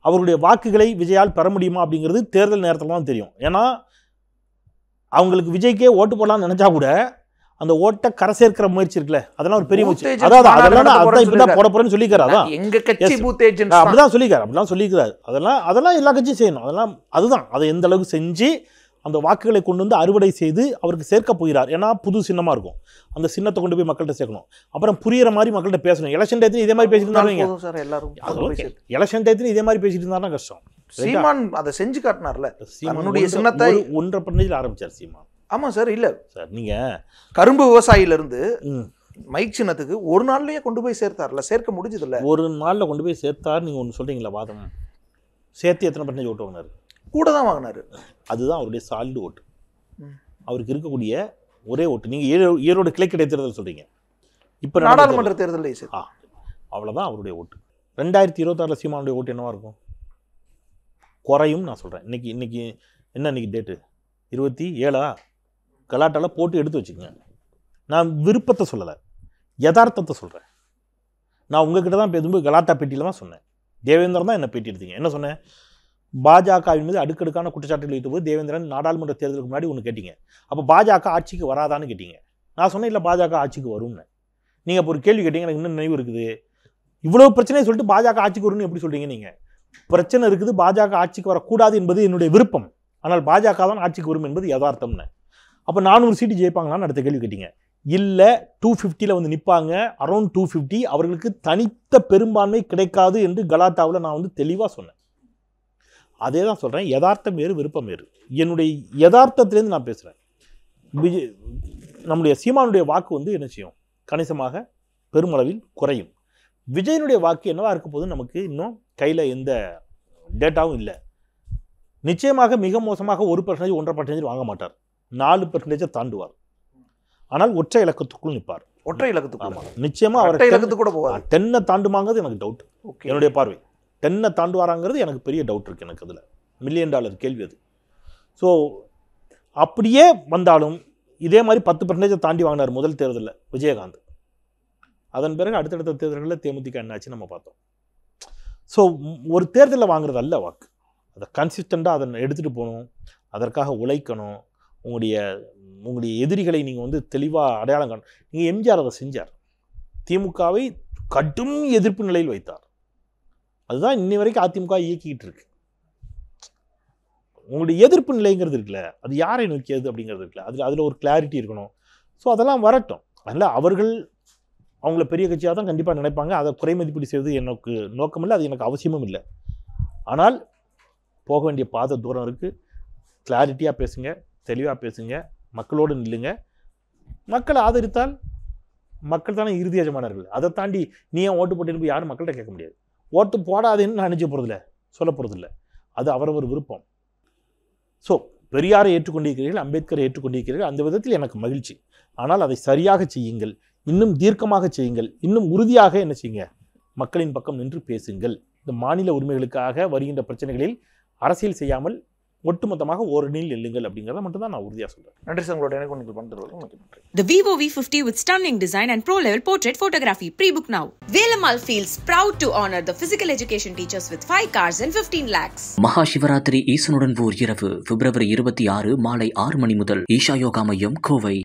அவருடைய வாக்குகளை விஜயால் பெற முடியுமா அப்படிங்கிறது தேர்தல் நேரத்தில் தான் தெரியும். ஏன்னா அவங்களுக்கு விஜய்க்கே ஓட்டு போடலாம்னு நினைச்சா கூட அந்த ஓட்டை கரை சேர்க்கிற முயற்சி இருக்குல்ல, அதெல்லாம் ஒரு பெரிய முயற்சி. அதாவது அதெல்லாம் இப்பதான் போட போறேன்னு சொல்லிக்கிறார். அதான் எங்க கட்சி பூத் ஏஜென்ட் அப்படிதான் சொல்லிக்கிறார். அதெல்லாம் எல்லா கட்சியும் செய்யணும். அதுதான் அதை எந்த அளவுக்கு செஞ்சு அந்த வாக்குகளை கொண்டு வந்து அறுவடை செய்து அவருக்கு சேர்க்க போகிறார். ஏன்னா புது சின்னமா இருக்கும், அந்த சின்னத்தை கொண்டு போய் மக்கள்கிட்ட சேர்க்கணும். அப்புறம் புரியுற மாதிரி மக்கள்கிட்ட பேசணும். எலெக்ஷன் டயத்துல இதே மாதிரி பேசிட்டு இருந்தாங்க. எலெக்ஷன் டயத்துல இதே மாதிரி பேசிட்டு இருந்தாருன்னா கஷ்டம். சீமான் அதை செஞ்சு காட்டினார்ல, தன்னுடைய சின்னத்தை 1.5% ஆரம்பிச்சார் சீமான். ஆமா சார். இல்ல சார், நீங்க கரும்பு விவசாயில இருந்து மைக் சின்னத்துக்கு ஒரு நாள்லயே கொண்டு போய் சேர்த்தார்ல, சேர்க்க முடிஞ்சது இல்ல. ஒரு நாள்ல கொண்டு போய் சேர்த்தார். நீங்க ஒன்று சொல்றீங்களா வாதம்? சேர்த்து எத்தனை % ஓட்டு வாங்கினாரு? கூட தான் வாங்கினாரு. அதுதான் அவருடைய சாலிடு ஓட்டு. அவருக்கு இருக்கக்கூடிய ஒரே ஓட்டு. நீங்க ஈரோடு கிழக்கு இடைத்தேர்தல் சொல்றீங்க, இப்ப நாடாளுமன்ற தேர்தல் அவ்வளவுதான் அவருடைய ஓட்டு. 2026 சீமானுடைய ஓட்டு என்னவா இருக்கும்? குறையும் நான் சொல்றேன். இன்னைக்கு என்ன, இன்னைக்கு டேட்டு 27 கலாட்டால போட்டு எடுத்து வச்சுக்கோங்க. நான் விருப்பத்தை சொல்லலை, யதார்த்தத்தை சொல்கிறேன். நான் உங்ககிட்ட தான் பேசும்போது கலாட்டா பேட்டியில் தான் சொன்னேன். தேவேந்திரன் தான் என்ன பேட்டி எடுத்தீங்க. என்ன சொன்னேன்? பாஜகவின் மீது அடுக்கடுக்கான குற்றச்சாட்டுகள் வைத்தபோது தேவேந்திரன் நாடாளுமன்ற தேர்தலுக்கு முன்னாடி ஒன்று கேட்டீங்க. அப்போ பாஜக ஆட்சிக்கு வராதான்னு கேட்டீங்க. நான் சொன்னேன் இல்லை, பாஜக ஆட்சிக்கு வரும்னு. நீங்கள் இப்போ ஒரு கேள்வி கேட்டீங்க, எனக்கு இன்னும் நினைவு இருக்குது. இவ்வளோ பிரச்சனையை சொல்லிட்டு பாஜக ஆட்சிக்கு வரும்னு எப்படி சொல்கிறீங்க? நீங்கள் பிரச்சனை இருக்குது, பாஜக ஆட்சிக்கு வரக்கூடாது என்பது என்னுடைய விருப்பம், ஆனால் பாஜக தான் ஆட்சிக்கு வரும் என்பது யதார்த்தம்னு. அப்போ 400 சீட்டு ஜெயிப்பாங்களான்னு அடுத்த கேள்வி கேட்டீங்க. இல்லை, 250 வந்து நிற்பாங்க, அரௌண்ட் 250. அவர்களுக்கு தனித்த பெரும்பான்மை கிடைக்காது என்று கலாட்டாவில் நான் தெளிவாக சொன்னேன். அதே தான் சொல்கிறேன், யதார்த்தம் வேறு விருப்பம் வேறு. என்னுடைய யதார்த்தத்திலேருந்து நான் பேசுகிறேன். நம்முடைய சீமானுடைய வாக்கு என்ன செய்யும்? கணிசமாக பெருமளவில் குறையும். விஜயனுடைய வாக்கு என்னவா இருக்க போது நமக்கு இன்னும் கையில் எந்த டேட்டாவும் இல்லை. நிச்சயமாக மிக மோசமாக 1%, 1.5% வாங்க மாட்டார். 4% தாண்டுவார். ஆனால் ஒற்றை இலக்கத்துக்குள் நிற்பார். ஒற்றை இலக்கத்துக்குள் நிச்சயமா அவர் கூட போவார். 10 தாண்டுமாங்கிறது எனக்கு டவுட். என்னுடைய பார்வை 10 தாண்டுவாராங்கிறது எனக்கு பெரிய டவுட் இருக்கு. எனக்கு அதில் $1 மில்லியன் கேள்வி அது. ஸோ அப்படியே வந்தாலும் இதே மாதிரி 10% தாண்டி வாங்கினார் முதல் தேர்தலில் விஜயகாந்த். அதன் பிறகு அடுத்தடுத்த தேர்தல்களில் தேமுதிக என்னாச்சு நம்ம பார்த்தோம். ஸோ ஒரு தேர்தலில் வாங்குறது அல்ல வாக்கு, அதை கன்சிஸ்டண்டாக அதை எடுத்துகிட்டு போகணும், அதற்காக உழைக்கணும். உங்களுடைய எதிரிகளை நீங்கள் தெளிவாக அடையாளம் காணும். நீங்கள் எம்ஜிஆர் அதை செஞ்சார். திமுகவை கடும் எதிர்ப்பு நிலையில் வைத்தார். அதுதான் இன்னை வரைக்கும் அதிமுக இயக்கிக்கிட்டு இருக்கு. உங்களுடைய எதிர்ப்பு நிலைங்கிறது இருக்குல்ல, அது யாரை நோக்கியது அப்படிங்கிறது இருக்குல்ல, அதில் ஒரு கிளாரிட்டி இருக்கணும். ஸோ அதெல்லாம் வரட்டும். அதனால் அவர்கள் அவங்கள பெரிய கட்சியாக தான் கண்டிப்பாக நினைப்பாங்க. அதை குறை மதிப்பீடு செய்வது எனக்கு நோக்கமில்லை, அது எனக்கு அவசியமும் இல்லை. ஆனால் போக வேண்டிய பாதை தூரம் இருக்குது. கிளாரிட்டியாக பேசுங்க, தெளிவாக பேசுங்க, மக்களோடு நில்லுங்க. மக்களை ஆதரித்தால் மக்கள் தானே இறுதி எஜமானர்கள். அதை தாண்டி நீ ஏன் ஓட்டு போட்டு போய் யாரும் மக்கள்கிட்ட கேட்க முடியாது. ஓட்டு போடாதுன்னு நான் நினைச்ச போகிறதில்ல, சொல்ல போகிறதில்ல. அது அவரவர் விருப்பம். ஸோ பெரியாரை ஏற்றுக்கொண்டிருக்கிறீர்கள், அம்பேத்கரை ஏற்றுக்கொண்டிருக்கிறீர்கள், அந்த விதத்தில் எனக்கு மகிழ்ச்சி. ஆனால் அதை சரியாக செய்யுங்கள், இன்னும் தீர்க்கமாக செய்யுங்கள், இன்னும் உறுதியாக என்ன செய்யுங்க, மக்களின் பக்கம் நின்று பேசுங்கள். இந்த மாநில உரிமைகளுக்காக வருகின்ற பிரச்சனைகளில் அரசியல் செய்யாமல் ஒட்டுமொத்தமாக ஒரு நீள் எழுங்கள் அப்படிங்கிறத மட்டும் தான் நான் உறுதியாக சொல்கிறேன். நன்றி சார், உங்களோட எனக்கு நீங்கள் பண்ணுறது. The Vivo V50 with stunning design and pro-level portrait photography. Pre-book now. Velamal feels proud to honor the physical education teachers with 5 cars and 15 lakhs. மகா சிவராத்திரி ஈசனுடன் ஓர் இரவு February 26 மாலை 6 மணி முதல் ஈஷா யோகா மையம், கோவை.